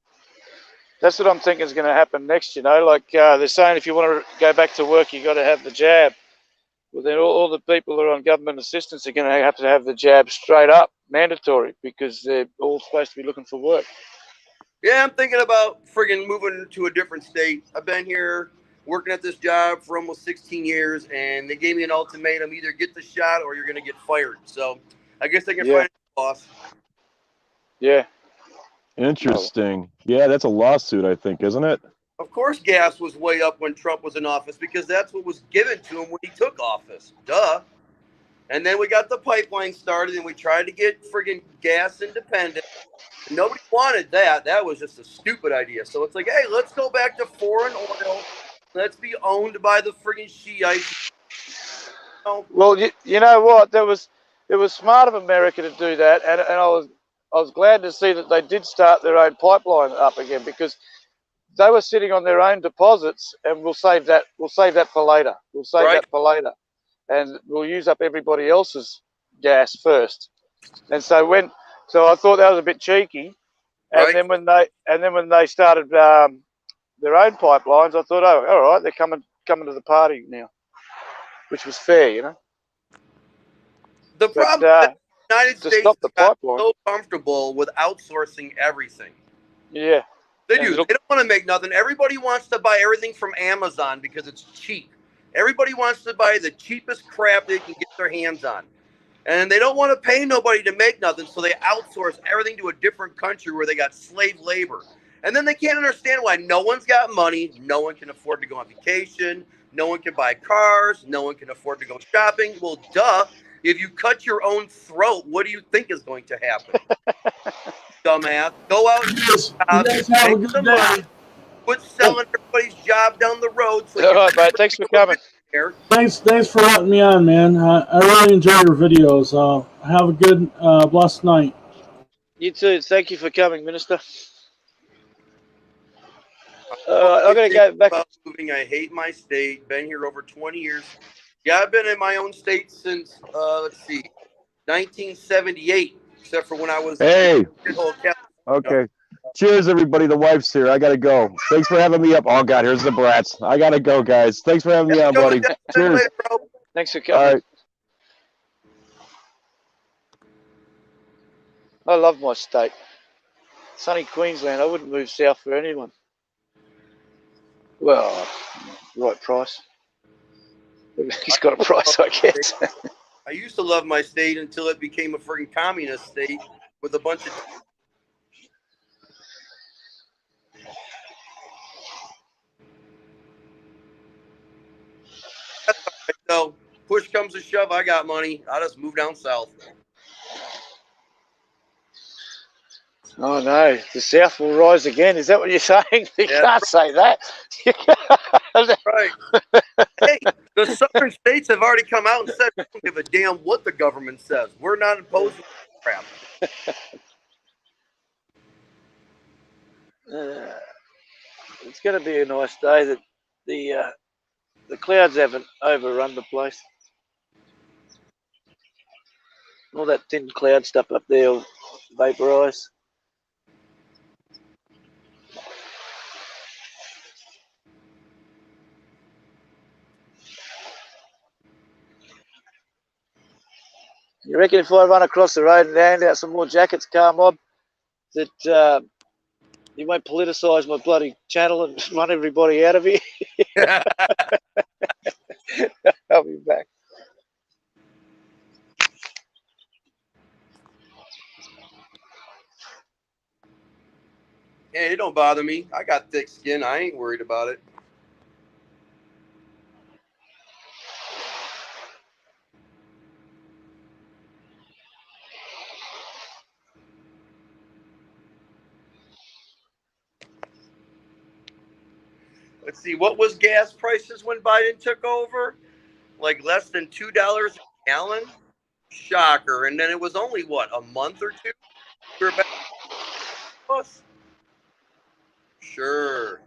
Speaker 1: that's what I'm thinking is going to happen next. Like they're saying, if you want to go back to work, you got to have the jab. Well, then all the people that are on government assistance are going to have the jab straight up, mandatory, because they're all supposed to be looking for work.
Speaker 2: Yeah, I'm thinking about friggin' moving to a different state. I've been here working at this job for almost 16 years, and they gave me an ultimatum: either get the shot or you're going to get fired. So I guess I can
Speaker 1: Yeah.
Speaker 2: find a boss.
Speaker 1: Yeah.
Speaker 4: Interesting. Yeah, that's a lawsuit, I think, isn't it?
Speaker 2: Of course, gas was way up when Trump was in office because that's what was given to him when he took office. Duh. And then we got the pipeline started, and we tried to get friggin' gas independent. Nobody wanted that. That was just a stupid idea. So it's like, hey, let's go back to foreign oil. Let's be owned by the friggin' Shiites.
Speaker 1: Well, you know what? It was smart of America to do that, and I was glad to see that they did start their own pipeline up again, because they were sitting on their own deposits, and we'll save that for later. We'll save
Speaker 2: Right.
Speaker 1: that for later, and we'll use up everybody else's gas first. And so I thought that was a bit cheeky. And
Speaker 2: Right.
Speaker 1: then when they started their own pipelines, I thought, oh, all right, they're coming to the party now, which was fair,
Speaker 2: The
Speaker 1: But
Speaker 2: problem is the United
Speaker 1: to
Speaker 2: States
Speaker 1: stop the
Speaker 2: got
Speaker 1: pipeline,
Speaker 2: so comfortable with outsourcing everything.
Speaker 1: yeah.
Speaker 2: They
Speaker 1: And
Speaker 2: do.
Speaker 1: look-
Speaker 2: They don't want to make nothing. Everybody wants to buy everything from Amazon because it's cheap. Everybody wants to buy the cheapest crap they can get their hands on. And they don't want to pay nobody to make nothing, so they outsource everything to a different country where they got slave labor. And then they can't understand why no one's got money, no one can afford to go on vacation, no one can buy cars, no one can afford to go shopping. Well, duh. If you cut your own throat, what do you think is going to happen? Dumbass. Go out and
Speaker 5: You guys have a
Speaker 2: make
Speaker 5: good
Speaker 2: some
Speaker 5: day.
Speaker 2: money. Quit selling everybody's job down the road. So
Speaker 1: All right, mate. Thanks for coming.
Speaker 2: Here.
Speaker 5: Thanks for letting me on, man. I really enjoy your videos. Have a good, blessed night.
Speaker 1: You too. Thank you for coming, Minister.
Speaker 6: I'm going to go back.
Speaker 2: About moving. I hate my state. Been here over 20 years. Yeah, I've been in my own state since, let's see, 1978, except for when I was
Speaker 4: Hey,
Speaker 2: in California.
Speaker 4: okay. Cheers, everybody. The wife's here. I gotta go. Thanks for having me up. Oh God, here's the brats. I gotta go, guys. Thanks for having me on, buddy. Cheers.
Speaker 2: Later, bro.
Speaker 6: Thanks for
Speaker 4: All
Speaker 6: coming.
Speaker 4: right.
Speaker 6: I love my state. Sunny Queensland. I wouldn't move south for anyone. Well, right price. He's got a price, I guess.
Speaker 2: I used to love my state until it became a freaking communist state with a bunch of. So push comes to shove, I got money. I just move down south.
Speaker 6: Oh no, the South will rise again. Is that what you're saying? You can't say that.
Speaker 2: Right. Hey, the southern states have already come out and said we don't give a damn what the government says. We're not imposing crap.
Speaker 6: It's going to be a nice day. That the clouds haven't overrun the place. All that thin cloud stuff up there will vaporise. You reckon if I run across the road and hand out some more jackets, Car Mob, that you won't politicise my bloody channel and run everybody out of here? I'll be back.
Speaker 2: Hey, it don't bother me. I got thick skin. I ain't worried about it. Let's see, what was gas prices when Biden took over? Like less than $2 a gallon? Shocker. And then it was only, what, a month or two? We were back plus? Sure.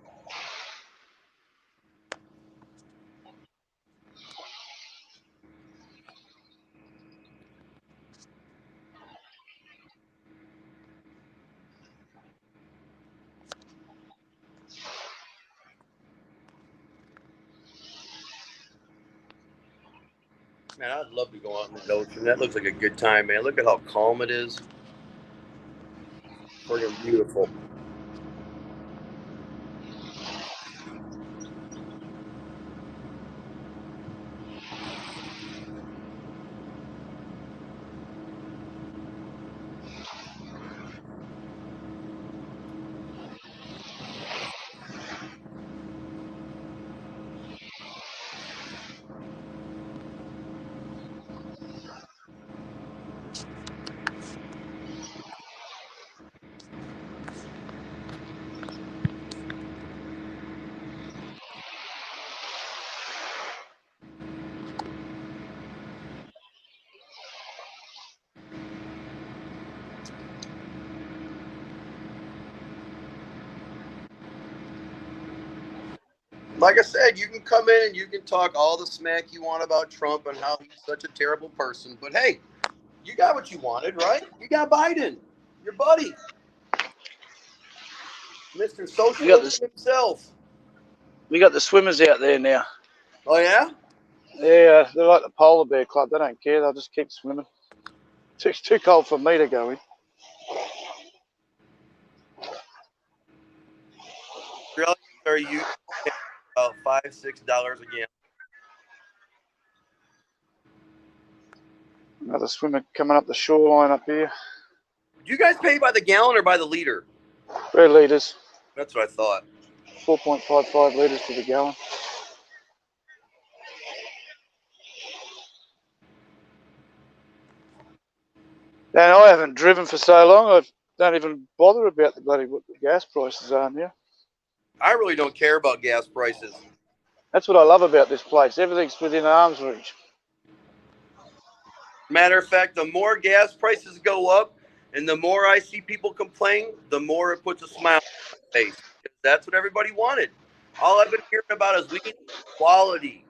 Speaker 2: Man, I'd love to go out in the ocean. That looks like a good time, man. Look at how calm it is. Friggin' beautiful. Like I said, you can come in and you can talk all the smack you want about Trump and how he's such a terrible person. But hey, you got what you wanted, right? You got Biden, your buddy, Mr. Socialist himself.
Speaker 6: We got the swimmers out there now.
Speaker 2: Oh, yeah?
Speaker 6: Yeah, they're like the polar bear club. They don't care. They'll just keep swimming. It's too cold for me to go in.
Speaker 2: Australians are using about $5-6 a gallon.
Speaker 6: Another swimmer coming up the shoreline up here.
Speaker 2: Do you guys pay by the gallon or by the liter?
Speaker 6: 3 litres.
Speaker 2: That's what I thought.
Speaker 6: 4.55 litres to the gallon. And I haven't driven for so long, I don't even bother about the bloody what the gas prices are now.
Speaker 2: I really don't care about gas prices.
Speaker 6: That's what I love about this place. Everything's within arm's reach.
Speaker 2: Matter of fact, the more gas prices go up and the more I see people complain, the more it puts a smile on my face. That's what everybody wanted. All I've been hearing about is we need equality.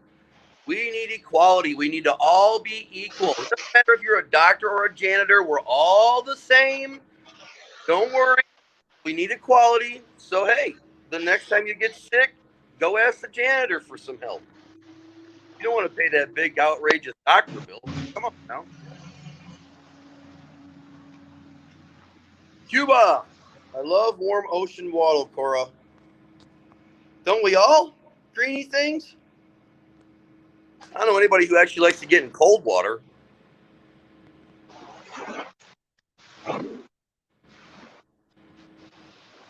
Speaker 2: We need equality. We need to all be equal. It doesn't matter if you're a doctor or a janitor. We're all the same. Don't worry. We need equality. So, hey, the next time you get sick, go ask the janitor for some help. You don't want to pay that big, outrageous doctor bill. Come on now. Cuba. I love warm ocean water, Cora. Don't we all? Greeny things? I don't know anybody who actually likes to get in cold water.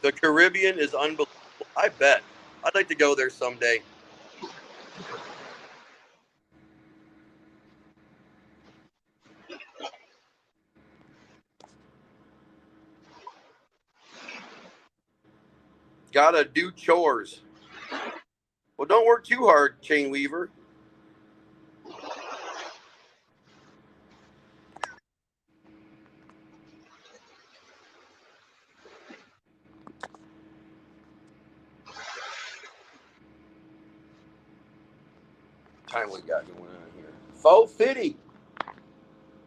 Speaker 2: The Caribbean is unbelievable. I bet. I'd like to go there someday. Gotta do chores. Well, don't work too hard, Chain Weaver. Time we got going on here. 4:50.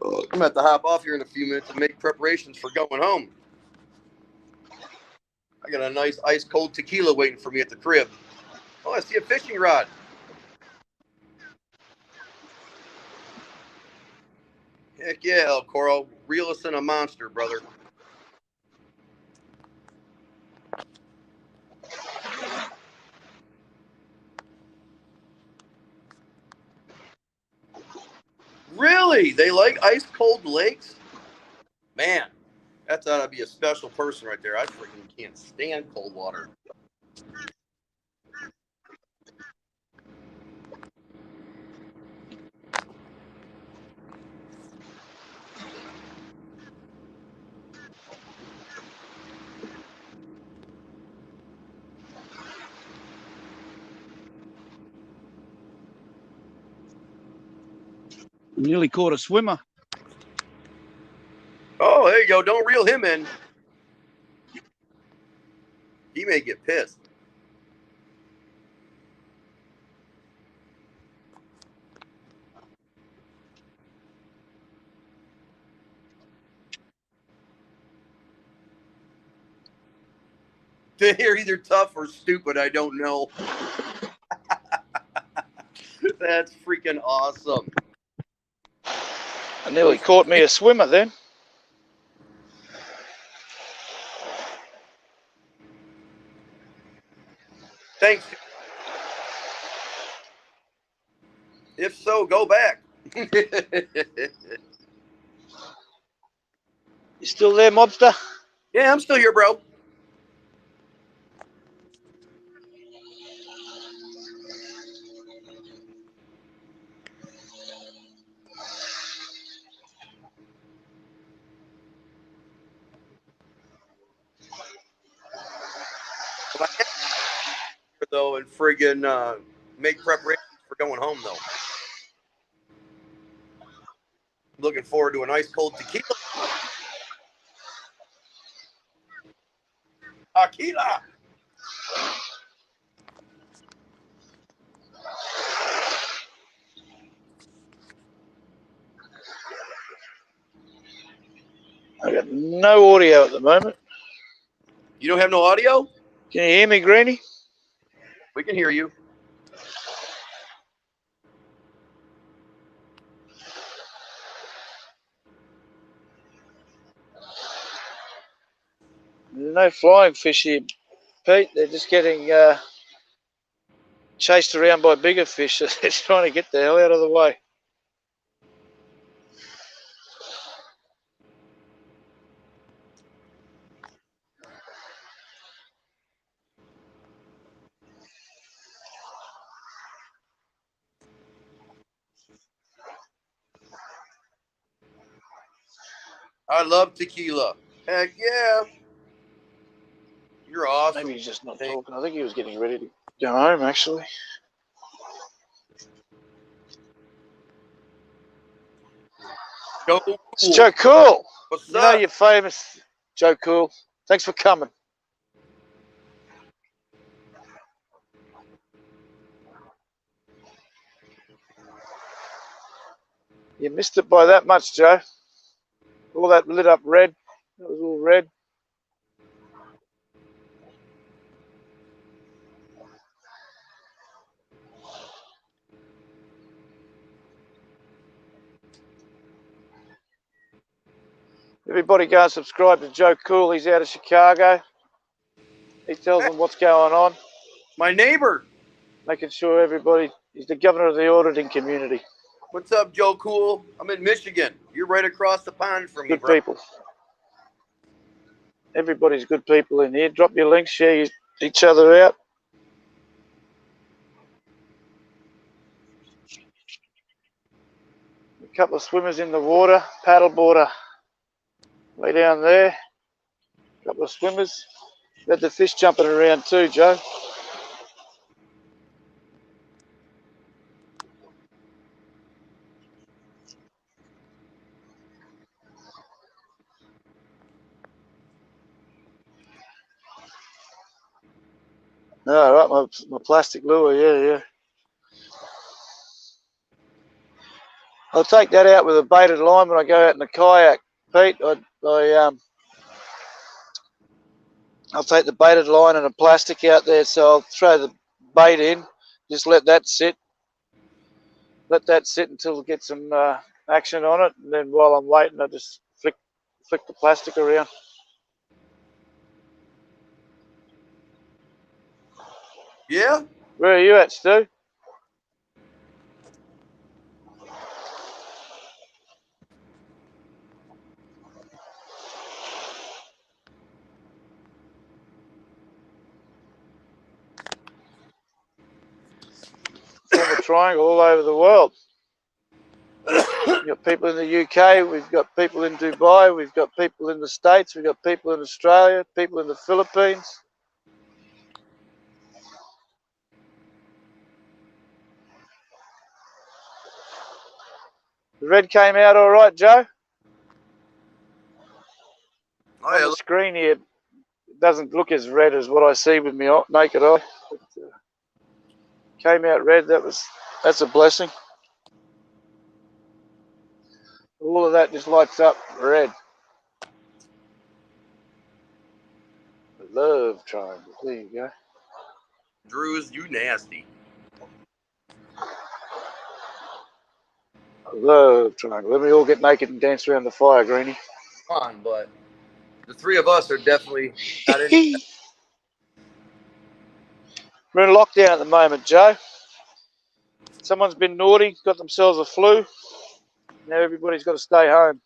Speaker 2: I'm gonna have to hop off here in a few minutes and make preparations for going home. I got a nice ice cold tequila waiting for me at the crib. Oh, I see a fishing rod. Heck yeah, El Coro. Reel us in a monster, brother. Really? They like ice cold lakes? Man, that's ought to be a special person right there. I freaking can't stand cold water.
Speaker 1: Nearly caught a swimmer.
Speaker 2: Oh, there you go. Don't reel him in. He may get pissed. They're either tough or stupid. I don't know. That's freaking awesome.
Speaker 6: I nearly caught me a swimmer then.
Speaker 2: Thanks. If so, go back.
Speaker 6: You still there, mobster?
Speaker 2: Yeah, I'm still here, bro. Though, and friggin' make preparations for going home, though. Looking forward to a nice cold tequila. Tequila.
Speaker 6: I got no audio at the moment.
Speaker 2: You don't have no audio?
Speaker 6: Can you hear me, Greeny?
Speaker 2: We can hear you.
Speaker 6: No flying fish here, Pete. They're just getting chased around by bigger fish. They're trying to get the hell out of the way.
Speaker 2: I love tequila. Heck yeah. You're awesome.
Speaker 6: Maybe he's just not talking. I think he was getting ready to go home, actually.
Speaker 2: Joe Cool.
Speaker 6: It's Joe Cool.
Speaker 2: What's
Speaker 6: You know
Speaker 2: up?
Speaker 6: you're famous, Joe Cool. Thanks for coming. You missed it by that much, Joe. All that lit up red. That was all red. Everybody go and subscribe to Joe Cool. He's out of Chicago. He tells them what's going on,
Speaker 2: My neighbor.
Speaker 6: making sure everybody, he's the governor of the auditing community.
Speaker 2: What's up, Joe Cool? I'm in Michigan. You're right across the pond from me,
Speaker 6: Good
Speaker 2: bro.
Speaker 6: people. Everybody's good people in here. Drop your links, share each other out. A couple of swimmers in the water, paddleboarder way down there. A couple of swimmers. Got the fish jumping around too, Joe. All right, my plastic lure, yeah. I'll take that out with a baited line when I go out in the kayak, Pete. I'll take the baited line and a plastic out there, so I'll throw the bait in, just let that sit. Let that sit until it gets some action on it, and then while I'm waiting, I just flick the plastic around.
Speaker 2: Yeah?
Speaker 6: Where are you at, Stu? Former Triangle all over the world. We've got people in the UK, we've got people in Dubai, we've got people in the States, we've got people in Australia, people in the Philippines. The red came out all right, Joe?
Speaker 2: Oh,
Speaker 6: On
Speaker 2: yeah,
Speaker 6: the screen here, it doesn't look as red as what I see with my naked eye. But, came out red, that's a blessing. All of that just lights up red. I love triangles. There you go.
Speaker 2: Drews, you nasty.
Speaker 6: I love triangles. Let me all get naked and dance around the fire, Greenie.
Speaker 2: Come on, but the three of us are definitely not in.
Speaker 6: We're in lockdown at the moment, Joe. Someone's been naughty, got themselves a flu. Now everybody's got to stay home.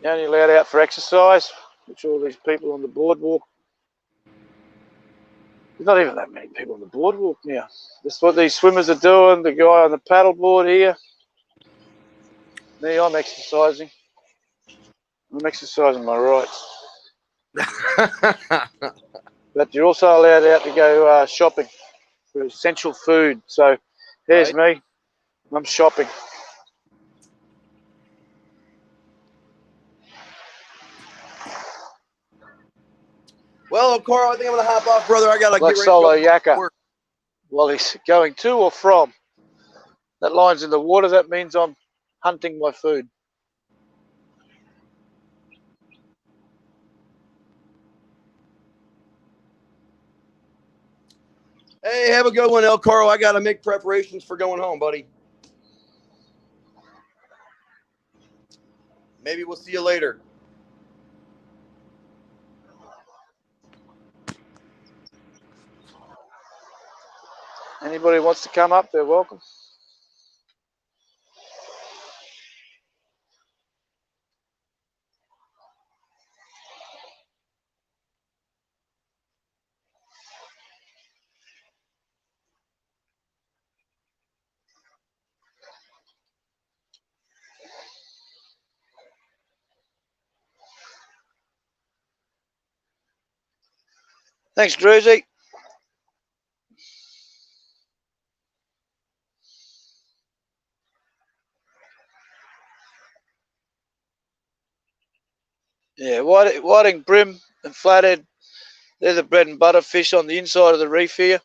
Speaker 6: You're only allowed out for exercise, which all these people on the boardwalk. There's not even that many people on the boardwalk now. That's what these swimmers are doing. The guy on the paddleboard here. Me, I'm exercising. I'm exercising my rights. But you're also allowed out to go shopping for essential food. So there's me. I'm shopping.
Speaker 2: Well, Carl, I think I'm gonna hop off, brother. I gotta
Speaker 6: Like
Speaker 2: get ready
Speaker 6: Solo
Speaker 2: to go.
Speaker 6: Yakka. Well, he's going to or from. That line's in the water. That means I'm hunting my food.
Speaker 2: Hey, have a good one, El Carl. I gotta make preparations for going home, buddy. Maybe we'll see you later.
Speaker 6: Anybody wants to come up, they're welcome. Thanks, Druzy. Yeah, whiting brim and flathead, they're the bread and butter fish on the inside of the reef here.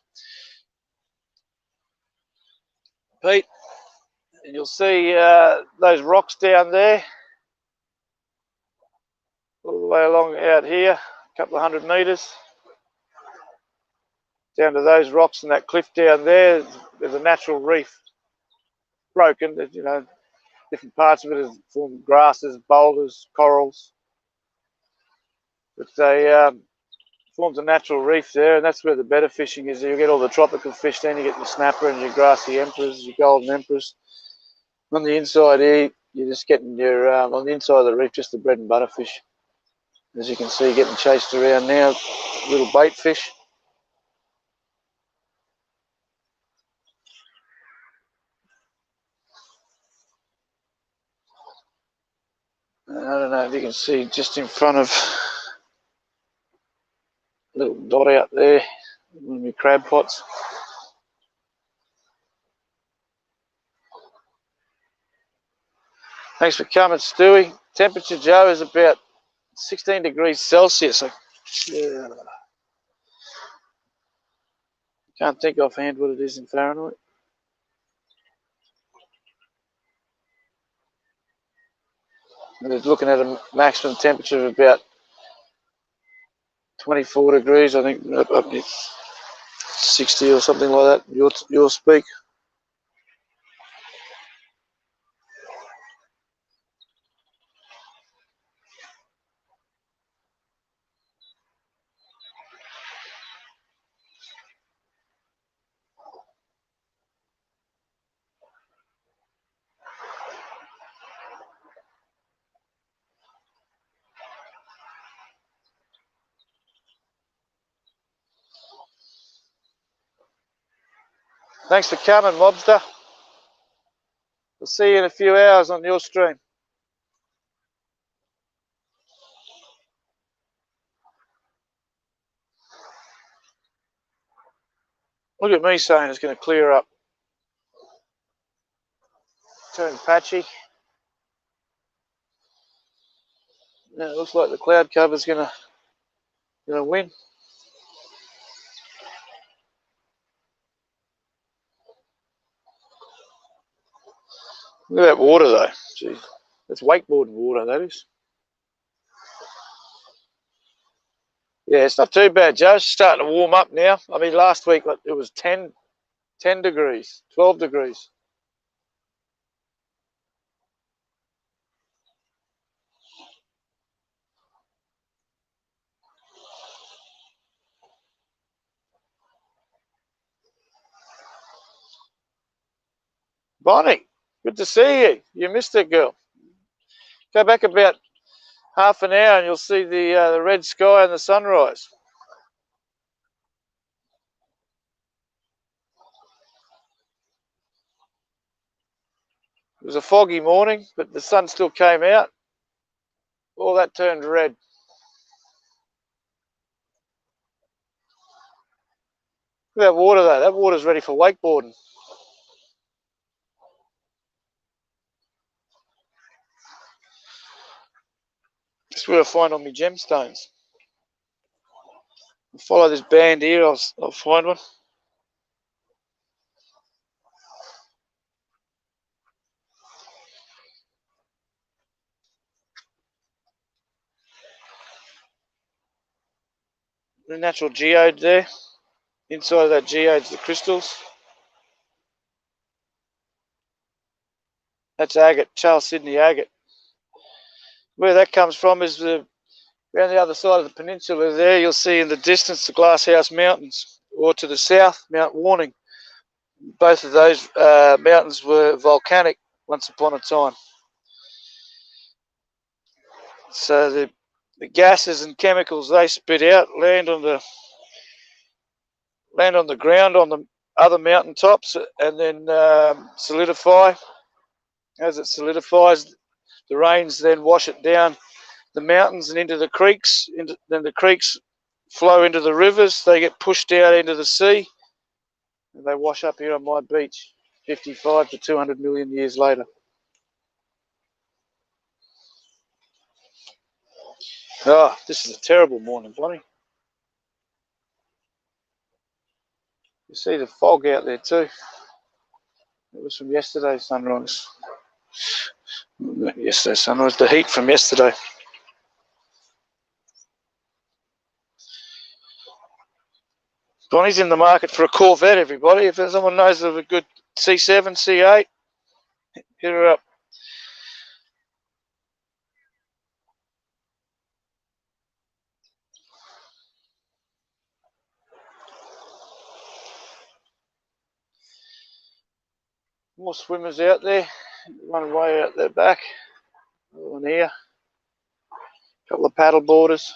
Speaker 6: Pete, and you'll see those rocks down there, all the way along out here, a couple of 100 metres, down to those rocks and that cliff down there. There's a natural reef, broken. You know, different parts of it is formed grasses, boulders, corals, but they forms a natural reef there, and that's where the better fishing is. You get all the tropical fish, then you get your snapper and your grassy emperors, your golden emperors. On the inside here, you're just getting your, on the inside of the reef, just the bread and butter fish. As you can see, getting chased around now, little bait fish. I don't know if you can see just in front of, a little dot out there, one of my crab pots. Thanks for coming, Stewie. Temperature, Joe, is about 16 degrees Celsius. Yeah. Can't think offhand what it is in Fahrenheit. And it's looking at a maximum temperature of about 24 degrees, I think, up to 60 or something like that. You'll speak. Thanks for coming, Mobster. We'll see you in a few hours on your stream. Look at me saying it's going to clear up. Turn patchy. Now it looks like the cloud cover's going to win. Look at that water though. Gee, that's wakeboarding water, that is. Yeah, it's not too bad, Joe. It's starting to warm up now. I mean, last week it was 10 degrees, 12 degrees. Bonnie, good to see you. You missed it, girl. Go back about half an hour and you'll see the red sky and the sunrise. It was a foggy morning, but the sun still came out. All that turned red. Look at that water though. That water's ready for wakeboarding. That's where I find all my gemstones. I'll follow this band here, I'll find one. The natural geode there. Inside of that geode's the crystals. That's agate, Charles Sydney agate. Where that comes from is around the other side of the peninsula there. You'll see in the distance the Glasshouse Mountains, or to the south, Mount Warning. Both of those mountains were volcanic once upon a time. So the gases and chemicals they spit out land on the ground on the other mountain tops and then solidify. As it solidifies, the rains then wash it down the mountains and into the creeks. Then the creeks flow into the rivers. They get pushed out into the sea, and they wash up here on my beach 55 to 200 million years later. Oh, this is a terrible morning, Bonnie. You see the fog out there too. was from yesterday's sunrise. Not yesterday's sunrise, the heat from yesterday. Bonnie's in the market for a Corvette, everybody. If someone knows of a good C7, C8, hit her up. More swimmers out there. One way out there back. Another one here. A couple of paddle boarders.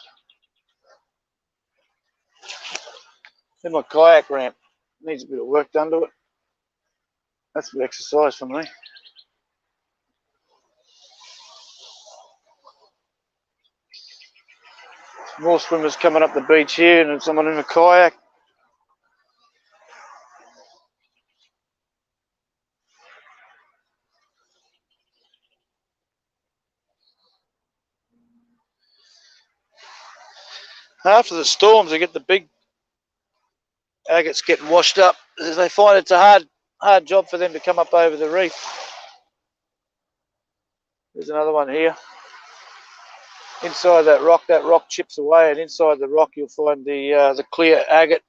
Speaker 6: Then my kayak ramp needs a bit of work done to it. That's a bit of exercise for me. More swimmers coming up the beach here, and someone in a kayak. After the storms, they get the big agates getting washed up. They find it's a hard job for them to come up over the reef. There's another one here. Inside that rock chips away, and inside the rock you'll find the clear agate.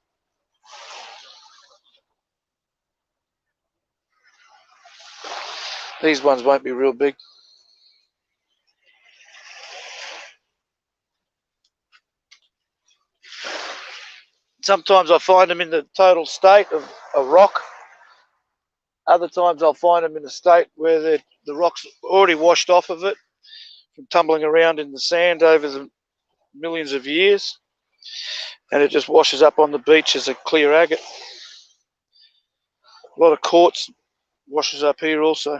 Speaker 6: These ones won't be real big. Sometimes I find them in the total state of a rock. Other times I'll find them in a state where the rock's already washed off of it from tumbling around in the sand over the millions of years, and it just washes up on the beach as a clear agate. A lot of quartz washes up here also.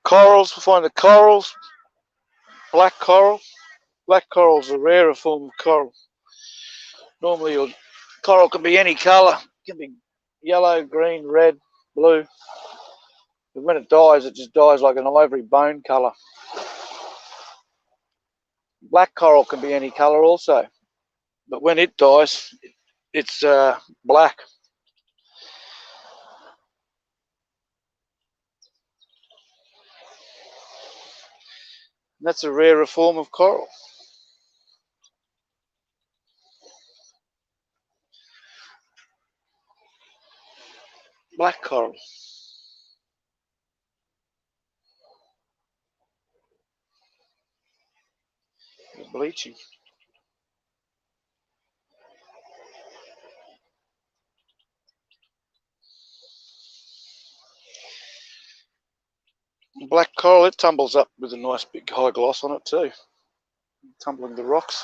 Speaker 6: Corals, we'll find the corals, black coral. Black coral is a rarer form of coral. Normally your coral can be any colour. It can be yellow, green, red, blue. But when it just dies like an ivory bone colour. Black coral can be any colour also. But when it dies, it's black. And that's a rarer form of coral. Black coral. Bleaching. Black coral, it tumbles up with a nice big high gloss on it too. Tumbling the rocks.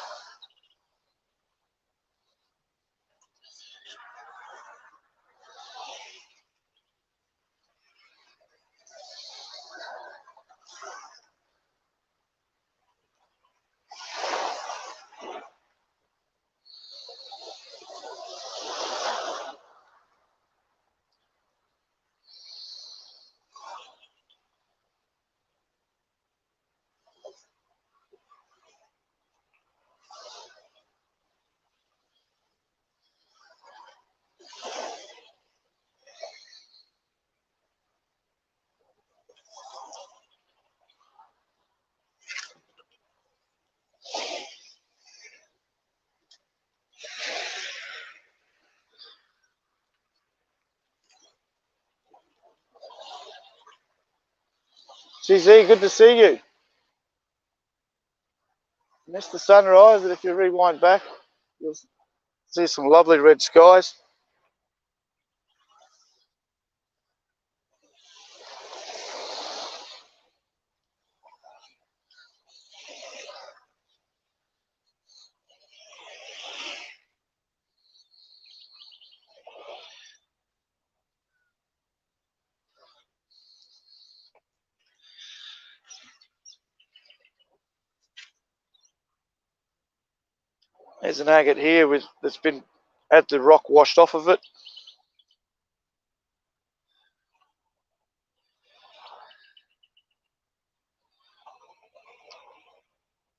Speaker 6: CZ, good to see you. Missed the sunrise, but if you rewind back, you'll see some lovely red skies. There's an agate here that's been had the rock washed off of it.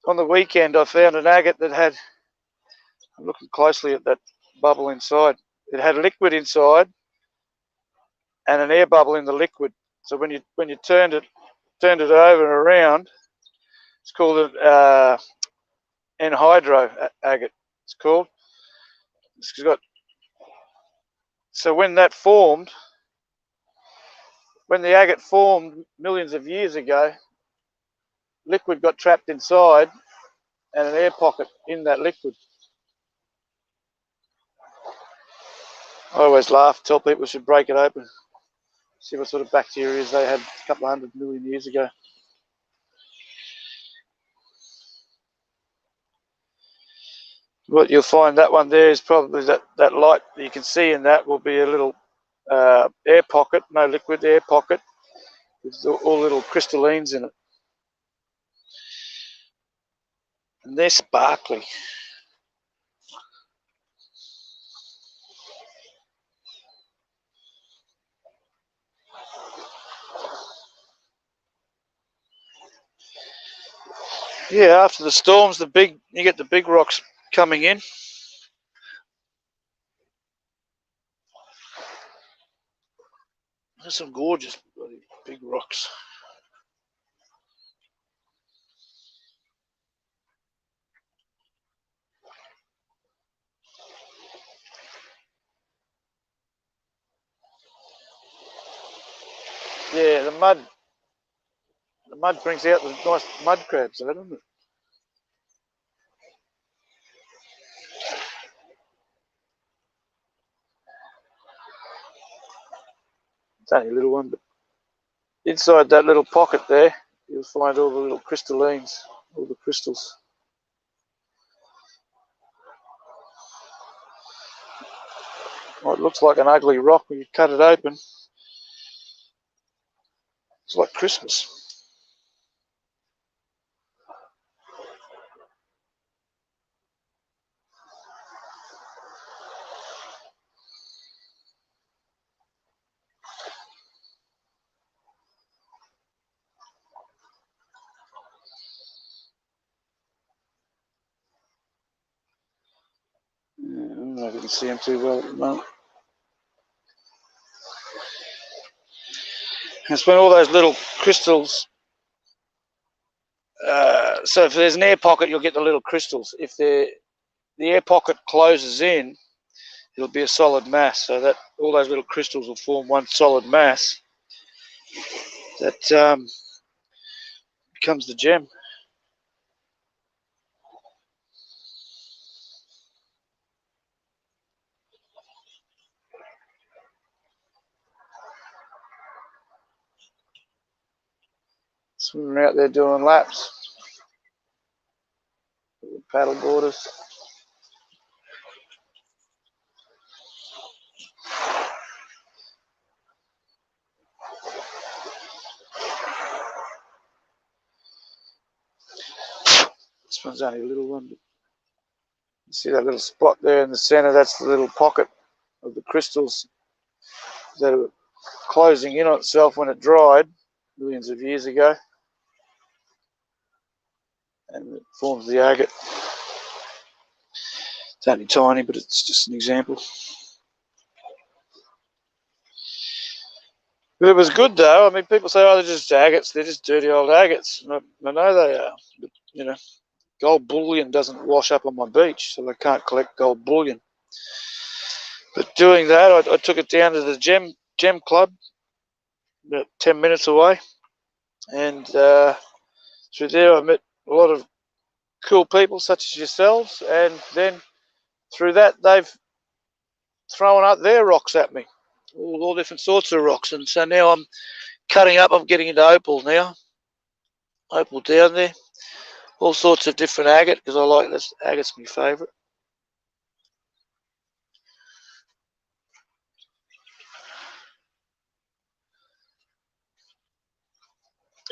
Speaker 6: On the weekend I found an agate that had, I'm looking closely at that bubble inside, it had liquid inside and an air bubble in the liquid. So when you turned it over and around, it's called an anhydro agate. It's called. It's got. So when that formed, when the agate formed millions of years ago, liquid got trapped inside and an air pocket in that liquid. I always laugh, tell people should break it open, see what sort of bacteria they had a couple of 100 million years ago. What you'll find that one there is probably that light that you can see in that will be a little air pocket, no liquid, air pocket with all little crystallines in it. And they're sparkly. Yeah, after the storms, you get the big rocks coming in. There's some gorgeous big rocks. Yeah, the mud brings out the nice mud crabs, doesn't it? It's only a little one, but inside that little pocket there, you'll find all the little crystallines, all the crystals. Well, it looks like an ugly rock when you cut it open. It's like Christmas. I don't know if you can see them too well at the moment. It's when all those little crystals. So if there's an air pocket, you'll get the little crystals. If the air pocket closes in, it'll be a solid mass. So that all those little crystals will form one solid mass. That becomes the gem. So we're out there doing laps. Paddle boarders. This one's only a little one. But you see that little spot there in the center? That's the little pocket of the crystals that are closing in on itself when it dried millions of years ago. And it forms the agate. It's only tiny, but it's just an example. But it was good though. I mean, people say, oh, they're just agates. They're just dirty old agates. And I know they are. But, you know, gold bullion doesn't wash up on my beach, so I can't collect gold bullion. But doing that, I took it down to the gem club, about 10 minutes away. And through there I met a lot of cool people such as yourselves. And then through that, they've thrown up their rocks at me. All different sorts of rocks. And so now I'm cutting up. I'm getting into opal now. Opal down there. All sorts of different agate, because I like this. Agate's my favourite.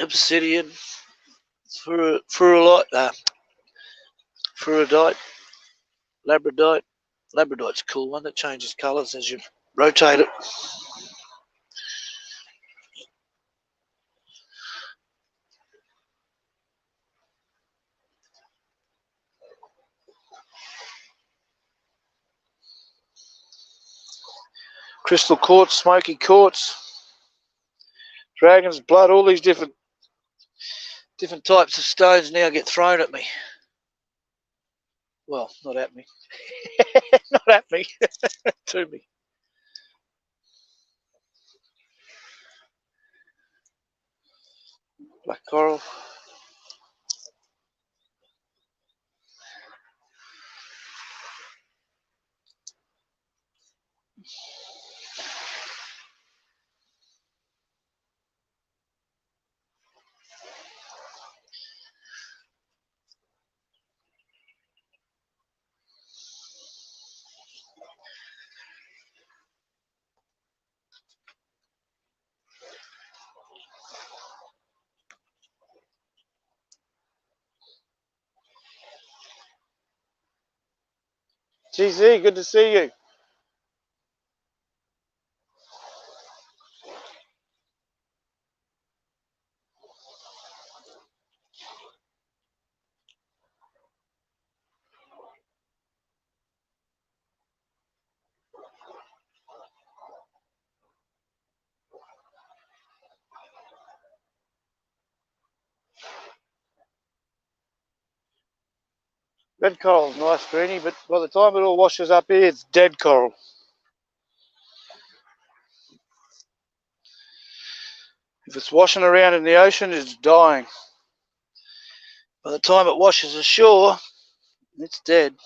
Speaker 6: Obsidian, fluorite, labradite. Labradite's a cool one that changes colours as you rotate it. crystal quartz, smoky quartz, dragon's blood, all these different types of stones now get thrown at me. Well, not at me. Not at me. To me. Black coral. GZ, good to see you. Red coral's nice, Greeny, but by the time it all washes up here, it's dead coral. If it's washing around in the ocean, it's dying. By the time it washes ashore, it's dead.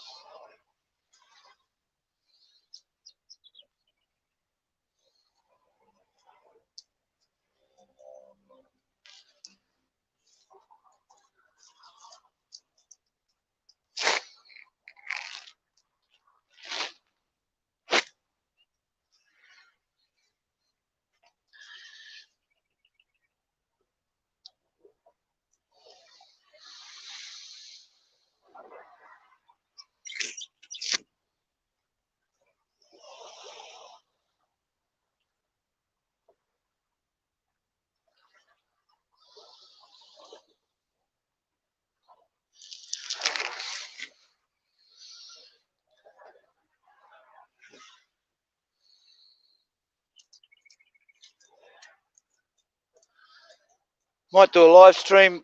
Speaker 6: Might do a live stream in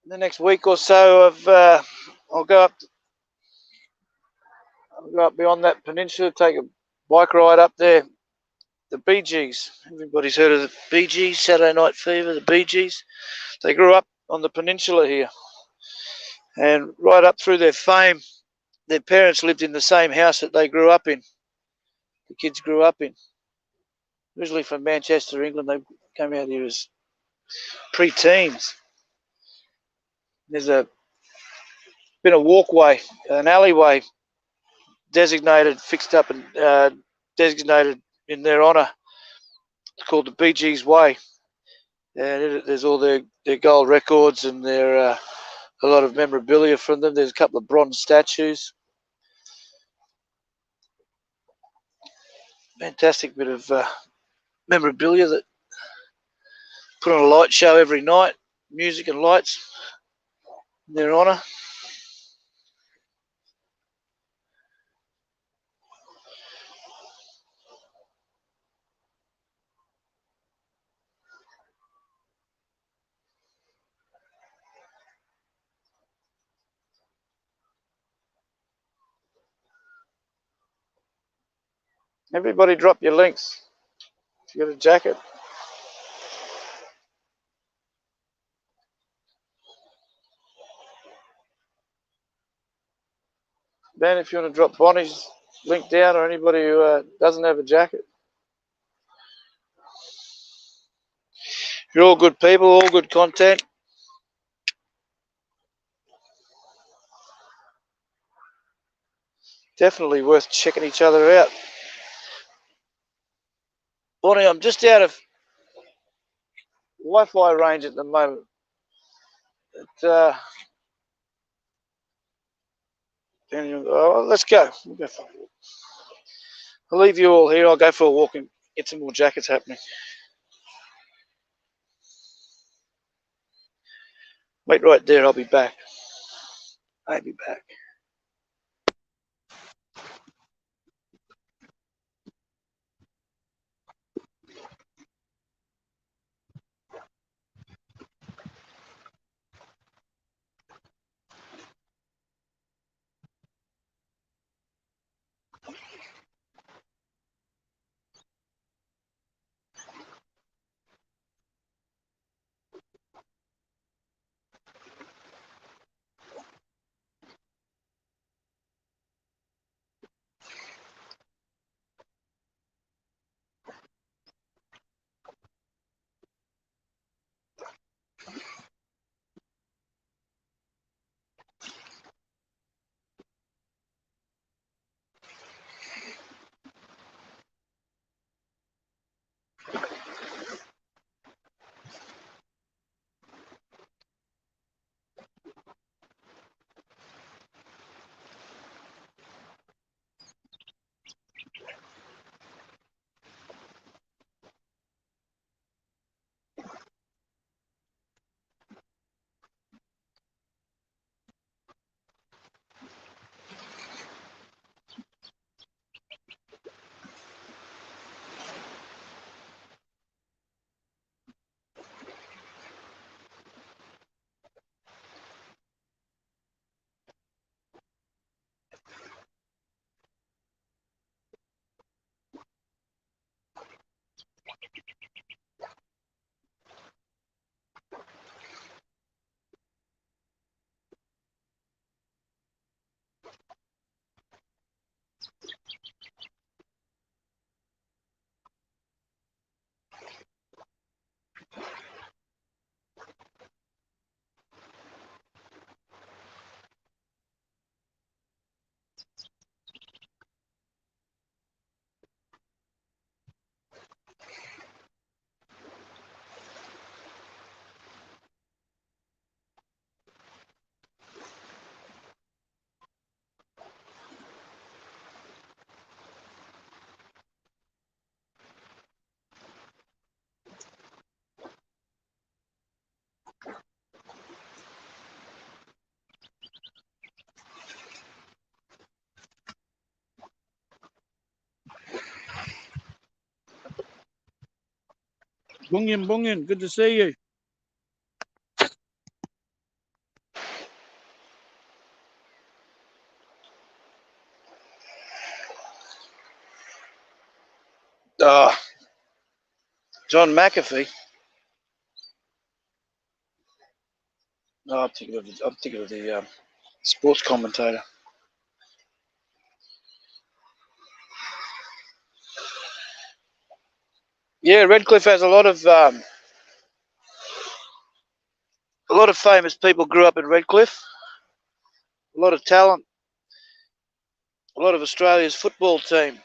Speaker 6: the next week or so of I'll go up beyond that peninsula, take a bike ride up there. The Bee Gees. Everybody's heard of the Bee Gees, Saturday Night Fever, the Bee Gees. They grew up on the peninsula here. And right up through their fame, their parents lived in the same house that they grew up in. The kids grew up in. Originally from Manchester, England, they came out here as pre-teens. There's been a walkway, an alleyway fixed up and designated in their honour. It's called the Bee Gees Way. And there's all their gold records and their a lot of memorabilia from them. There's a couple of bronze statues. Fantastic bit of memorabilia that put on a light show every night, music and lights in their honour. Everybody drop your links if you got a jacket. Ben, if you want to drop Bonnie's link down, or anybody who doesn't have a jacket. You're all good people, all good content. Definitely worth checking each other out. Bonnie, I'm just out of Wi-Fi range at the moment. Let's go. We'll go for a walk. I'll leave you all here. I'll go for a walk and get some more jackets happening. Wait right there. I'll be back. I'll be back.
Speaker 1: Bunyan, Bunyan, good to see you.
Speaker 6: John McAfee. No, I'm thinking of the sports commentator. Yeah, Redcliffe has a lot of famous people grew up in Redcliffe. A lot of talent. A lot of Australia's football team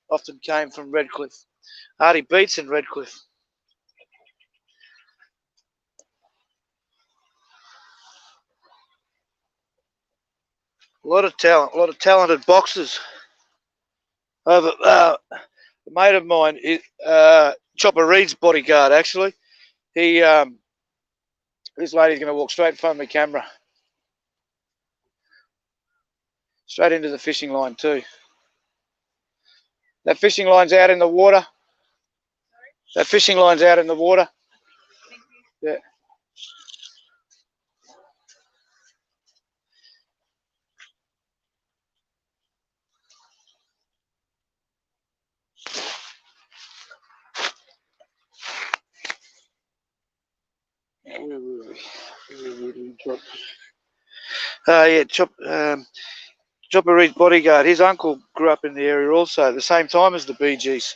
Speaker 6: often came from Redcliffe. Artie Beats in Redcliffe. A lot of talent. A lot of talented boxers. Over a mate of mine, Chopper Reed's bodyguard. Actually, this lady's going to walk straight in front of the camera, straight into the fishing line too. That fishing line's out in the water. That fishing line's out in the water. Yeah. Yeah, Chopper Reed's bodyguard. His uncle grew up in the area also, at the same time as the Bee Gees.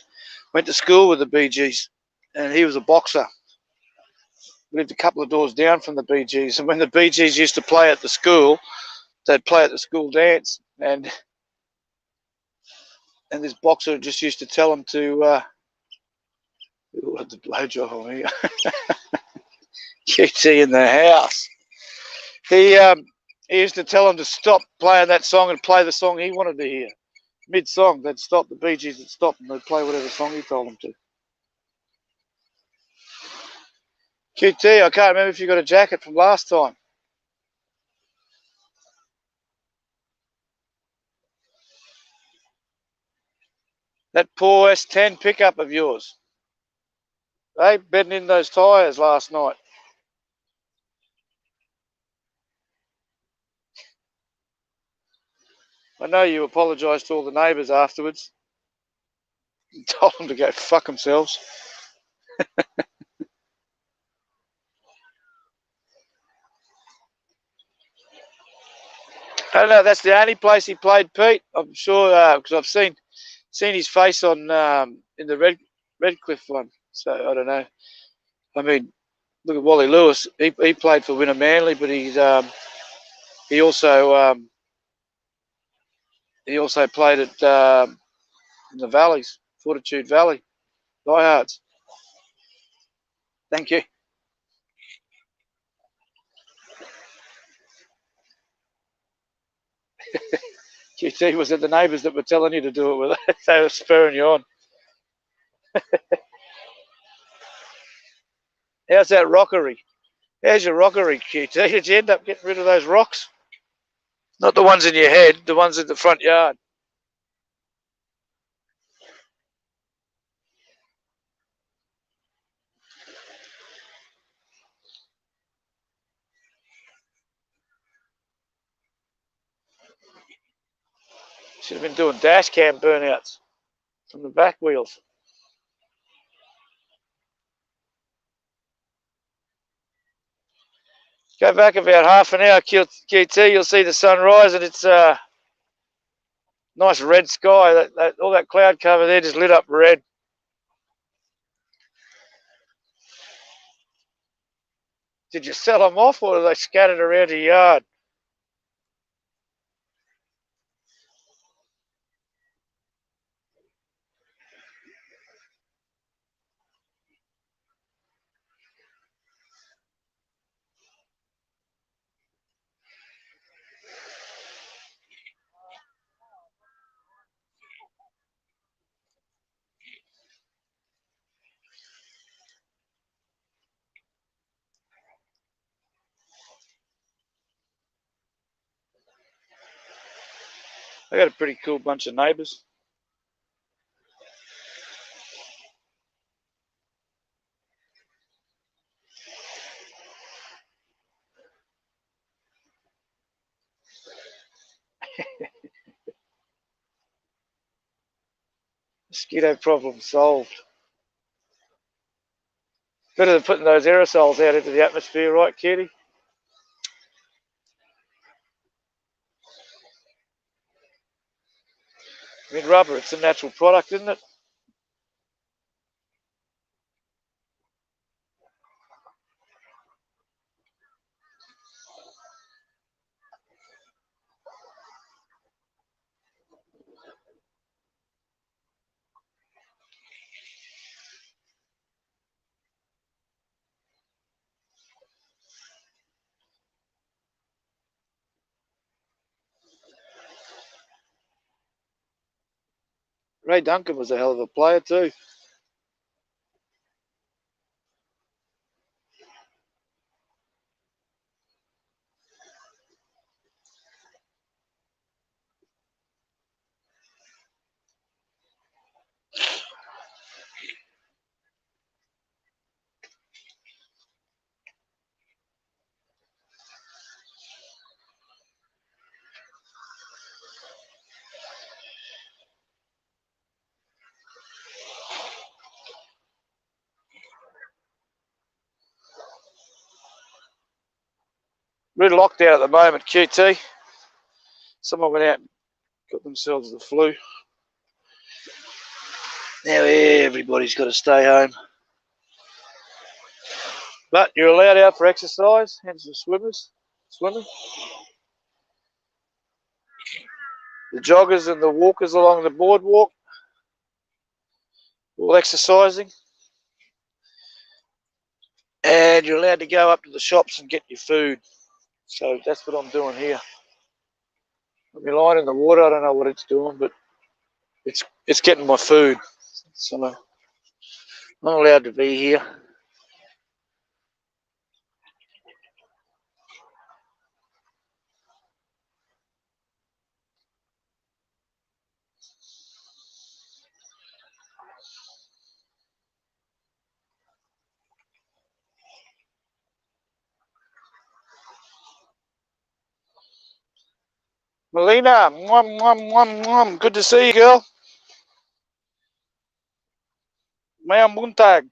Speaker 6: Went to school with the Bee Gees, and he was a boxer. Lived a couple of doors down from the Bee Gees, and when the Bee Gees used to play at the school, they'd play at the school dance, and this boxer just used to tell him to the blowjob on me. QT in the house. He used to tell him to stop playing that song and play the song he wanted to hear. Mid-song, they'd stop, the Bee Gees would stop, and they'd play whatever song he told them to. QT, I can't remember if you got a jacket from last time. That poor S10 pickup of yours. Hey, bedding in those tyres last night. I know you apologised to all the neighbours afterwards. You told them to go fuck themselves. I don't know. That's the only place he played, Pete. I'm sure because I've seen his face on in the Redcliffe one. So I don't know. I mean, look at Wally Lewis. He played for Winner Manly, but he also played at in the valleys, Fortitude Valley, Diehards. Thank you. QT, was it the neighbours that were telling you to do it with it? They were spurring you on. How's that rockery? How's your rockery, QT? Did you end up getting rid of those rocks? Not the ones in your head, the ones in the front yard. Should have been doing dash cam burnouts from the back wheels. Go back about half an hour, QT, you'll see the sunrise, and it's nice red sky. All that cloud cover there just lit up red. Did you sell them off, or are they scattered around your yard? I got a pretty cool bunch of neighbours. Mosquito problem solved. Better than putting those aerosols out into the atmosphere, right, Kitty? I mean, rubber, it's a natural product, isn't it? Ray Duncan was a hell of a player too. We're in lockdown at the moment, QT. Someone went out and got themselves the flu. Now everybody's got to stay home. But you're allowed out for exercise, hence the swimming. The joggers and the walkers along the boardwalk, all exercising. And you're allowed to go up to the shops and get your food. So that's what I'm doing here. I've been lying in the water, I don't know what it's doing, but it's getting my food. So I'm allowed to be here. Melina, mwah, mwah, mwah, mwah. Good to see you, girl. Maya Muntag.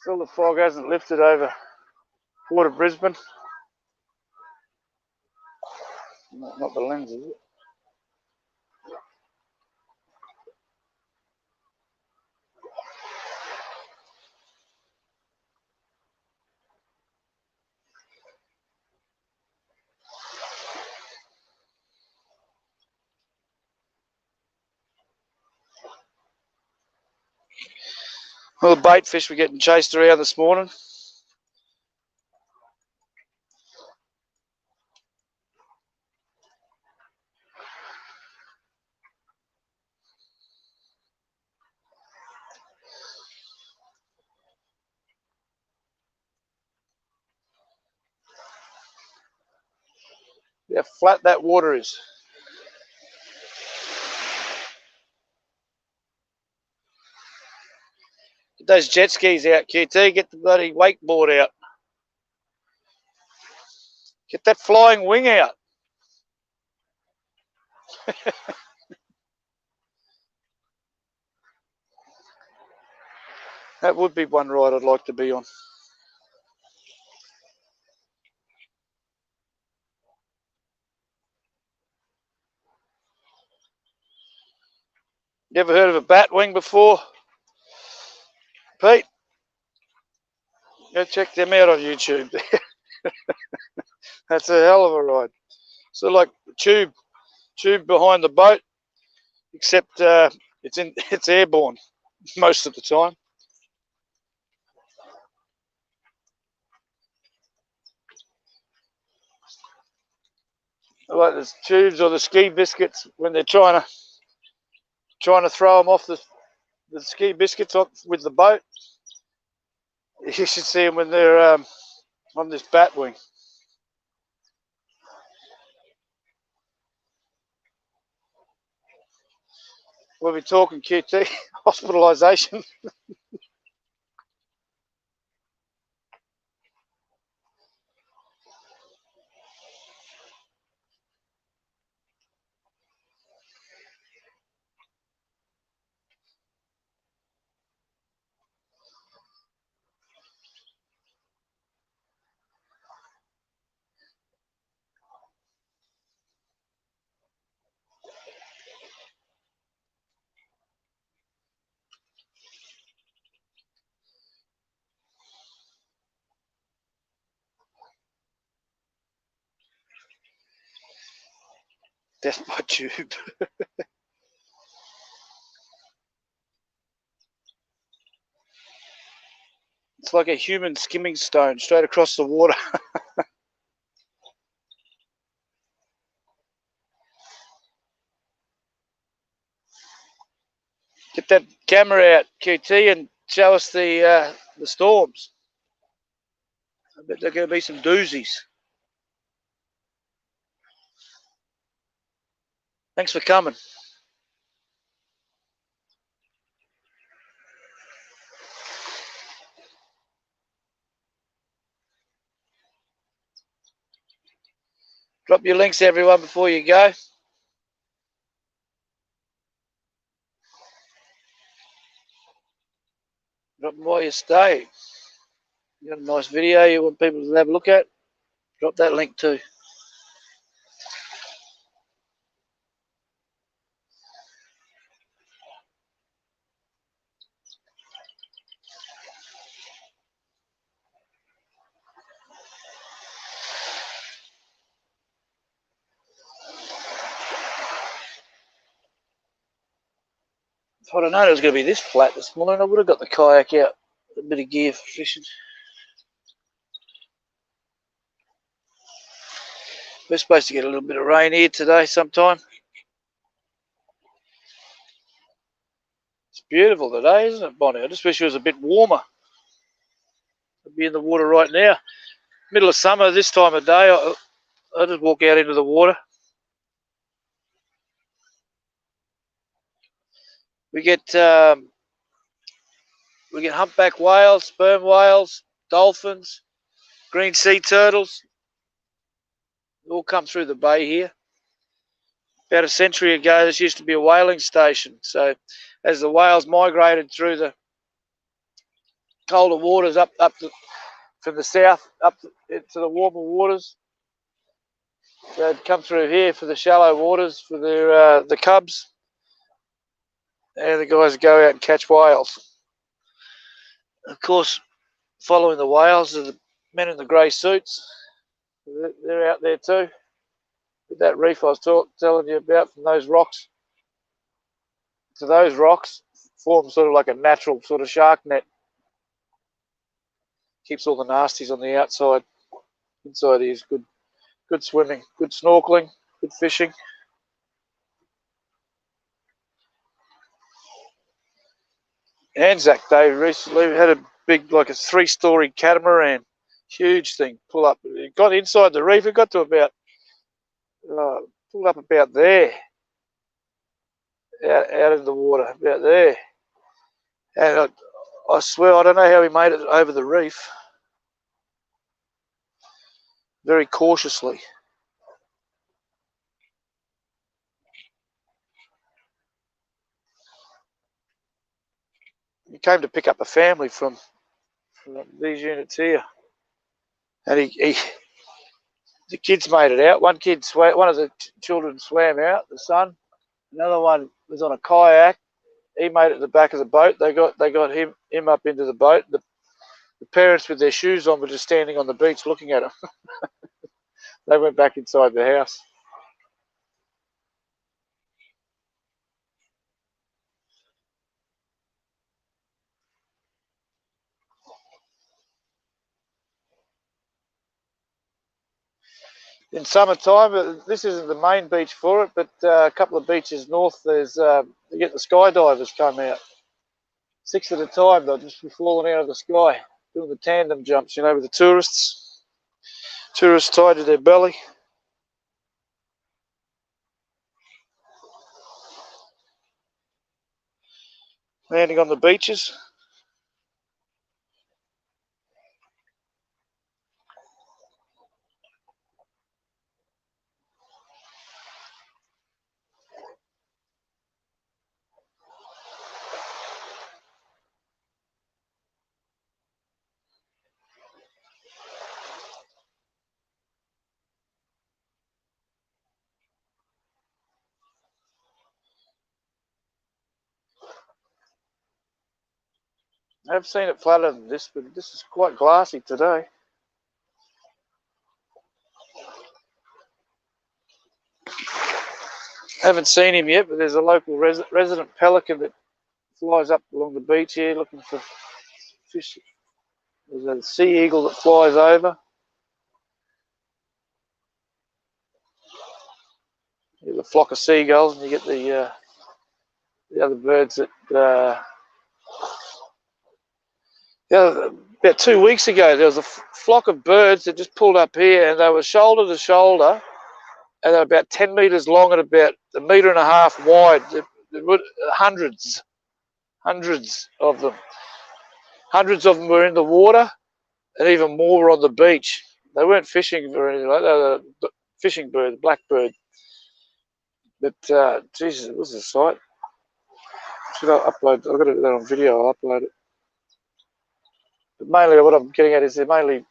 Speaker 6: Still the fog hasn't lifted over Port of Brisbane. Not the lens, is it? Well, the bait fish were getting chased around this morning. Yeah, flat that water is. Get those jet skis out, QT. Get the bloody wakeboard out. Get that flying wing out. That would be one ride I'd like to be on. You ever heard of a bat wing before, Pete? Go check them out on YouTube. That's a hell of a ride. So like tube behind the boat, except it's airborne most of the time. Like the tubes or the ski biscuits when they're trying to throw them off the ski biscuits off with the boat. You should see them when they're on this bat wing. We'll be talking QT hospitalisation. That's my tube. It's like a human skimming stone straight across the water. Get that camera out, QT, and show us the storms. I bet there are going to be some doozies. Thanks for coming. Drop your links, everyone, before you go. Drop them while you stay. You got a nice video you want people to have a look at? Drop that link too. If I'd have known it was going to be this flat this morning, I would have got the kayak out. A bit of gear for fishing. We're supposed to get a little bit of rain here today sometime. It's beautiful today, isn't it, Bonnie? I just wish it was a bit warmer. I'd be in the water right now. Middle of summer, this time of day, I just walk out into the water. We get humpback whales, sperm whales, dolphins, green sea turtles. They all come through the bay here. About a century ago, this used to be a whaling station. So as the whales migrated through the colder waters from the south up to the warmer waters, they'd come through here for the shallow waters for their the cubs, and the guys would go out and catch whales. Of course, following the whales are the men in the grey suits. They're out there too. With that reef I was telling you about, from those rocks to those rocks, forms sort of like a natural sort of shark net. Keeps all the nasties on the outside. Inside here is good swimming, good snorkeling, good fishing. Anzac Day recently, we had a big, like a 3-story catamaran, huge thing, pull up. It got inside the reef, it got to about, pulled up about there, out in the water, about there. And I swear, I don't know how he made it over the reef. Very cautiously. He came to pick up a family from these units here, and the kids made it out. One of the children swam out, the son. Another one was on a kayak. He made it to the back of the boat. They got him up into the boat. The parents with their shoes on were just standing on the beach looking at him. They went back inside the house. In summertime, this isn't the main beach for it, but a couple of beaches north, there's you get the skydivers come out. 6 at a time, they'll just be falling out of the sky, doing the tandem jumps, you know, with the tourists. Tourists tied to their belly. Landing on the beaches. I've seen it flatter than this, but this is quite glassy today. Haven't seen him yet, but there's a local resident pelican that flies up along the beach here looking for fish. There's a sea eagle that flies over. You get a flock of seagulls, and you get the other birds that. About 2 weeks ago, there was a flock of birds that just pulled up here, and they were shoulder to shoulder, and they were about 10 metres long and about 1.5 metres wide. There were hundreds of them. Hundreds of them were in the water, and even more were on the beach. They weren't fishing or anything like that. They were fishing bird, blackbird. But Jesus, it was a sight. Should I upload? I've got that on video. I'll upload it. But mainly, what I'm getting at is they're mainly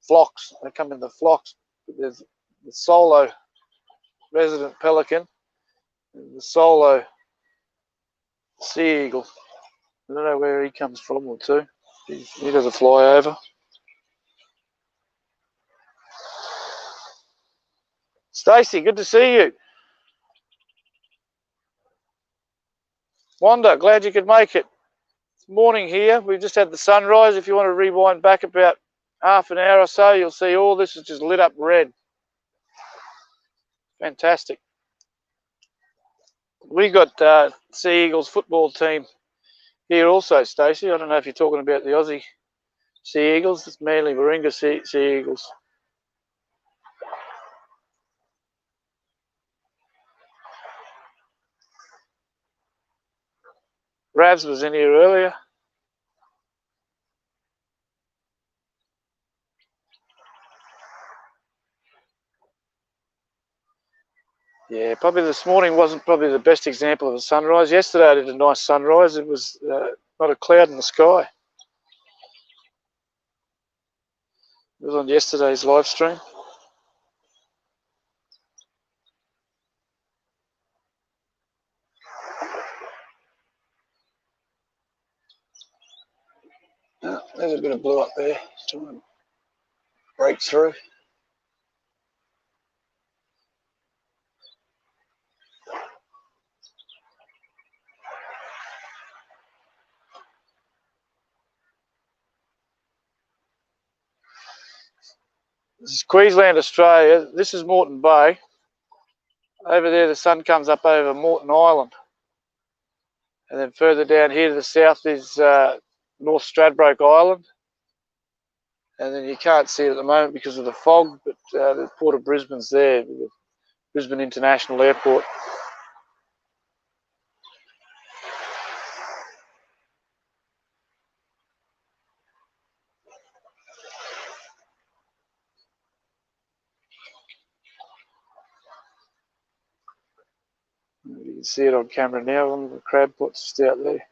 Speaker 6: flocks. They come in the flocks. But there's the solo resident pelican and the solo sea eagle. I don't know where he comes from or to. He does a fly over. Stacey, good to see you. Wanda, glad you could make it. It's morning here. We've just had the sunrise. If you want to rewind back about half an hour or so, you'll see all this is just lit up red. Fantastic. We got Sea Eagles football team here also, Stacey. I don't know if you're talking about the Aussie Sea Eagles. It's Manly Warringah Sea Eagles. Ravs was in here earlier. Yeah, probably this morning wasn't probably the best example of a sunrise. Yesterday I did a nice sunrise. It was not a cloud in the sky. It was on yesterday's live stream. Oh, there's a bit of blue up there. Trying to break through. This is Queensland, Australia. This is Moreton Bay. Over there, the sun comes up over Moreton Island. And then further down here to the south is North Stradbroke Island. And then you can't see it at the moment because of the fog, but the Port of Brisbane's there, the Brisbane International Airport. You can see it on camera now, one of the crab pots just out there.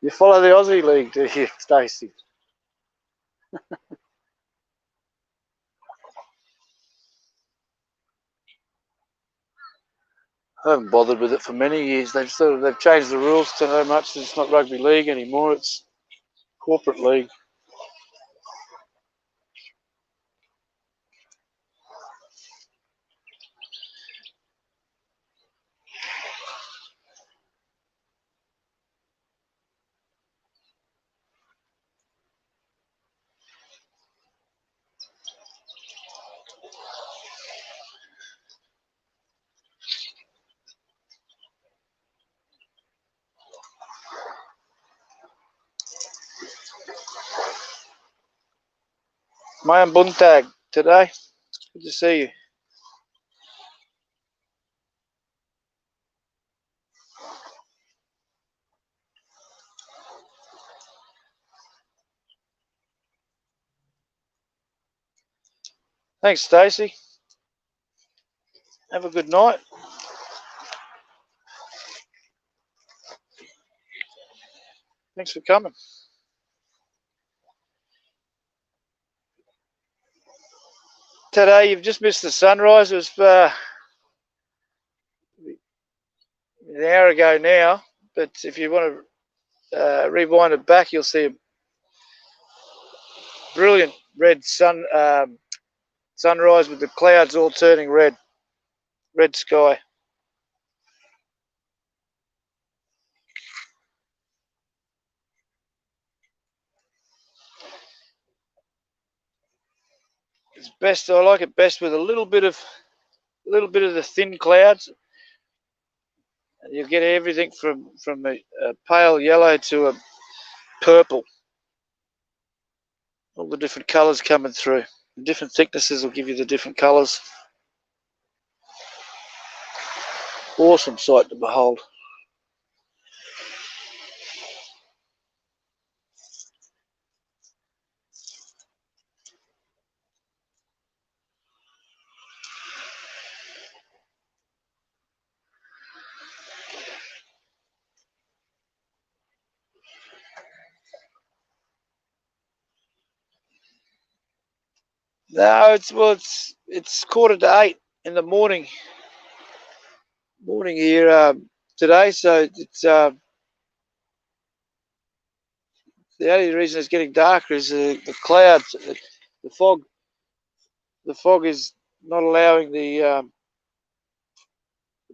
Speaker 6: You follow the Aussie League, do you, Stacey? I haven't bothered with it for many years. They've changed the rules so much that it's not rugby league anymore. It's corporate league. Mayan Buntag today. Good to see you. Thanks, Stacey. Have a good night. Thanks for coming. Today, you've just missed the sunrise. It was an hour ago now, but if you want to rewind it back, you'll see a brilliant red sunrise with the clouds all turning red sky. It's best. I like it best with a little bit of the thin clouds. You get everything from a pale yellow to a purple. All the different colours coming through. The different thicknesses will give you the different colours. Awesome sight to behold. No, it's 7:45 in the morning. Morning here today, so it's the only reason it's getting darker is the clouds, the fog. The fog is not allowing the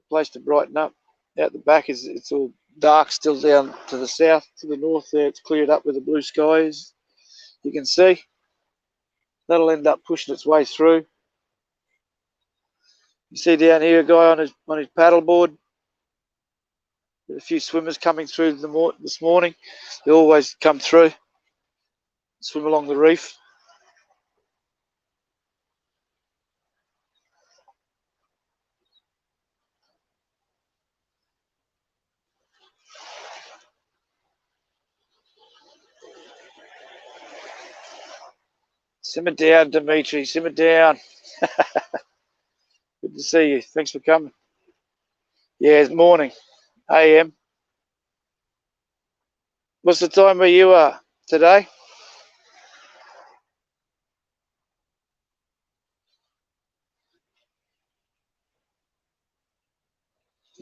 Speaker 6: place to brighten up. Out the back is it's all dark still down to the south. To the north there, it's cleared up where the blue sky is. You can see that'll end up pushing its way through. You see down here a guy on his paddleboard. There's a few swimmers coming through this morning. They always come through, swim along the reef. Simmer down, Dimitri. Simmer down. Good to see you. Thanks for coming. Yeah, it's morning, AM. What's the time where you are today?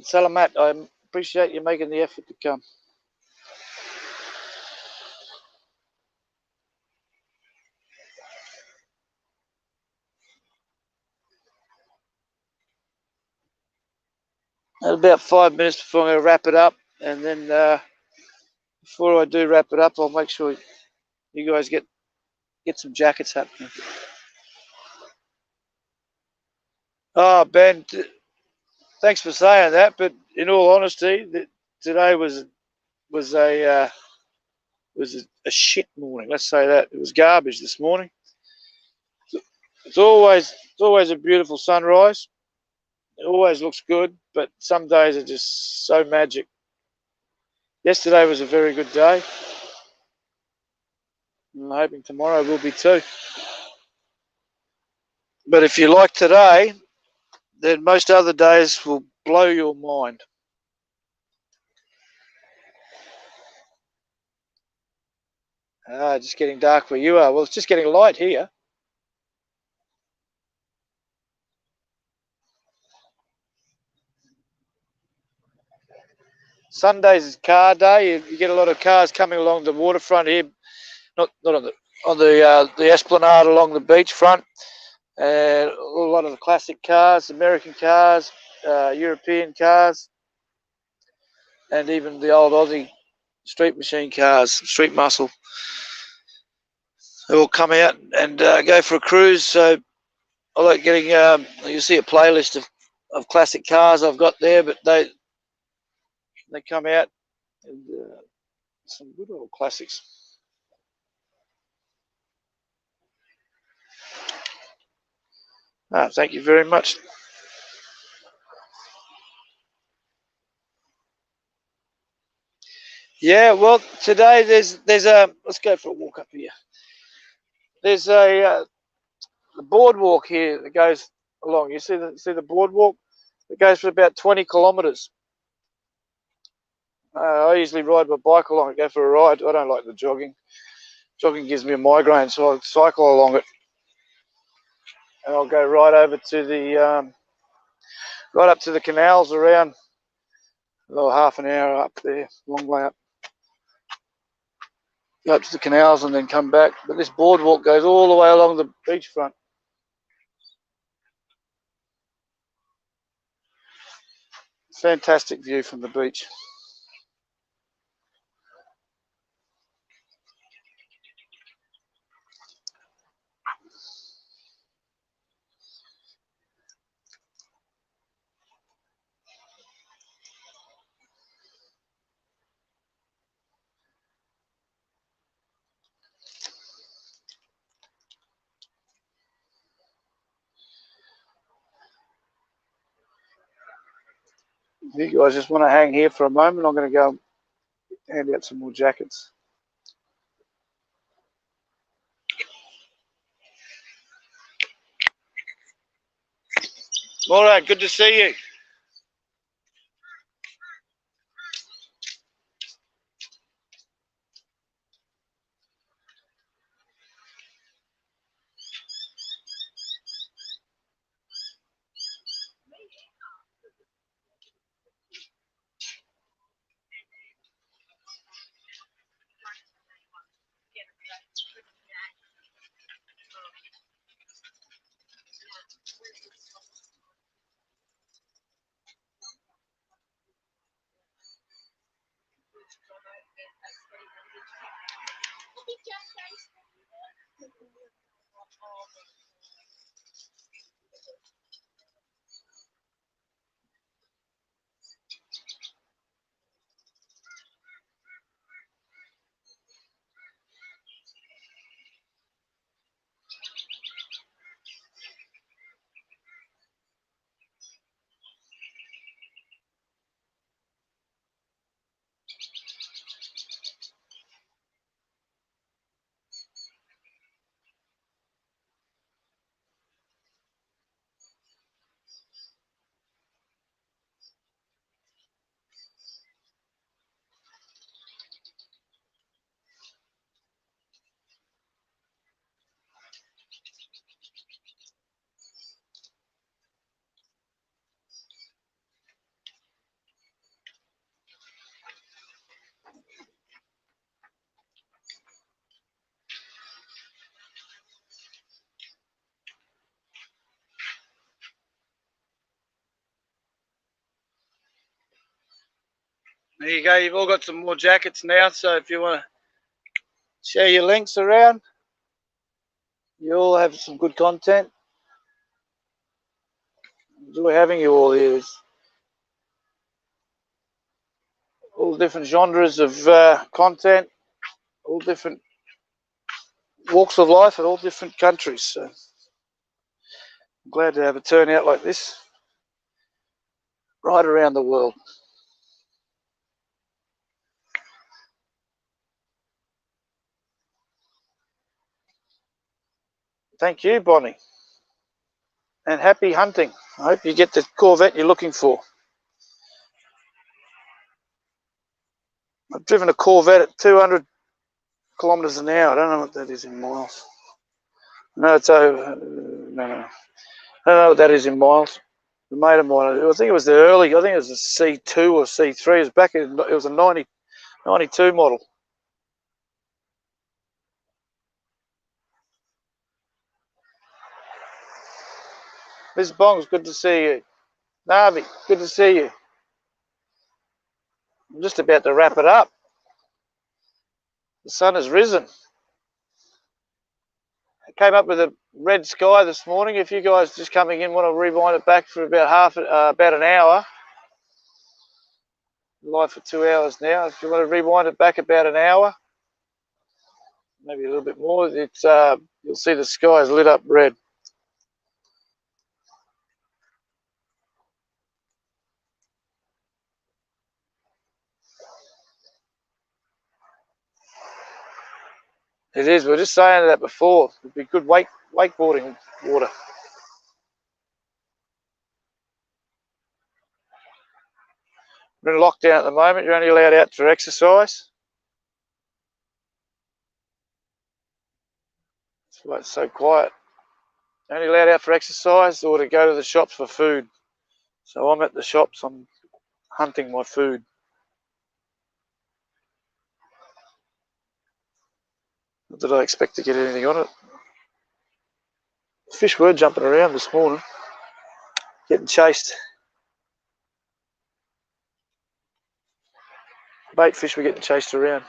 Speaker 6: Salamat, I appreciate you making the effort to come. About 5 minutes before I'm going to wrap it up, and then before I do wrap it up, I'll make sure you guys get some jackets happening. Oh, Ben, thanks for saying that. But in all honesty, today was a shit morning. Let's say that. It was garbage this morning. It's always a beautiful sunrise. It always looks good, but some days are just so magic. Yesterday was a very good day. I'm hoping tomorrow will be too. But if you like today, then most other days will blow your mind. Just getting dark where you are. Well, it's just getting light here. Sundays is car day. You get a lot of cars coming along the waterfront here, not on the esplanade along the beachfront. And a lot of the classic cars, American cars, European cars, and even the old Aussie street machine cars, street muscle. They all come out and go for a cruise. So I like getting. You see a playlist of classic cars I've got there, but they come out and some good old classics. Thank you very much. Yeah, well, today there's a. Let's go for a walk up here. There's a boardwalk here that goes along. You see the boardwalk? It goes for about 20 kilometres. I usually ride my bike along it, go for a ride. I don't like the jogging. Jogging gives me a migraine, so I cycle along it. And I'll go right over to the, right up to the canals around, a little half an hour up there, long way up. Go up to the canals and then come back. But this boardwalk goes all the way along the beachfront. Fantastic view from the beach. If you guys just want to hang here for a moment, I'm going to go hand out some more jackets. All right, good to see you. There you go. You've all got some more jackets now. So if you want to share your links around, you all have some good content. Enjoy having you all here. It's all different genres of content, all different walks of life in all different countries. So I'm glad to have a turnout like this right around the world. Thank you, Bonnie. And happy hunting. I hope you get the Corvette you're looking for. I've driven a Corvette at 200 kilometers an hour. I don't know what that is in miles. No, it's over. No. I don't know what that is in miles. The mate of mine, I think it was the early, I think it was a C2 or C3. It was back in, it was a 92 model. Miss Bongs, good to see you. Navi, good to see you. I'm just about to wrap it up. The sun has risen. I came up with a red sky this morning. If you guys just coming in want to rewind it back for about about an hour, live for 2 hours now. If you want to rewind it back about an hour, maybe a little bit more, it's you'll see the sky is lit up red. It is. We were just saying that before. It'd be good wakeboarding water. We're in lockdown at the moment. You're only allowed out for exercise. That's why it's so quiet. Only allowed out for exercise or to go to the shops for food. So I'm at the shops. I'm hunting my food. Not that I expect to get anything on it. Fish were jumping around this morning, getting chased. Bait fish were getting chased around.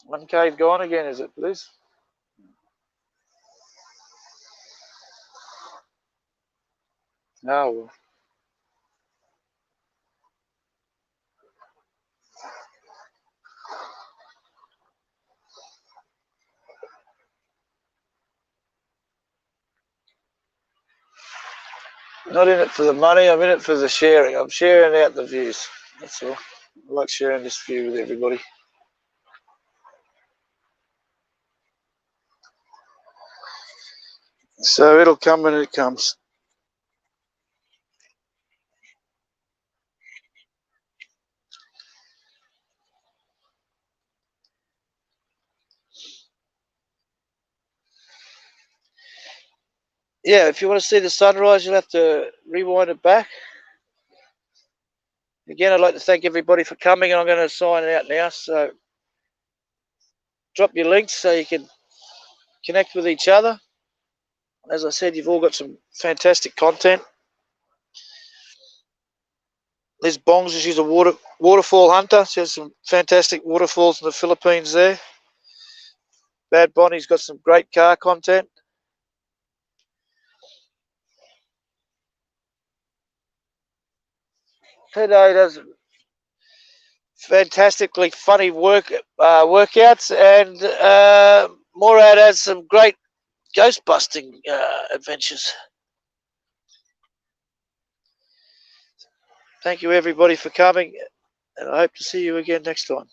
Speaker 6: One cave gone again, is it, Liz? No. Not in it for the money, I'm in it for the sharing. I'm sharing out the views. That's all. I like sharing this view with everybody. So it'll come when it comes. Yeah, if you want to see the sunrise, you'll have to rewind it back. Again, I'd like to thank everybody for coming, and I'm going to sign out now. So drop your links so you can connect with each other. As I said, you've all got some fantastic content. Liz Bongs, she's a waterfall hunter. She has some fantastic waterfalls in the Philippines there. Bad Bonnie's got some great car content. Today does fantastically funny workouts, and Morad has some great ghost busting adventures. Thank you everybody for coming, and I hope to see you again next time.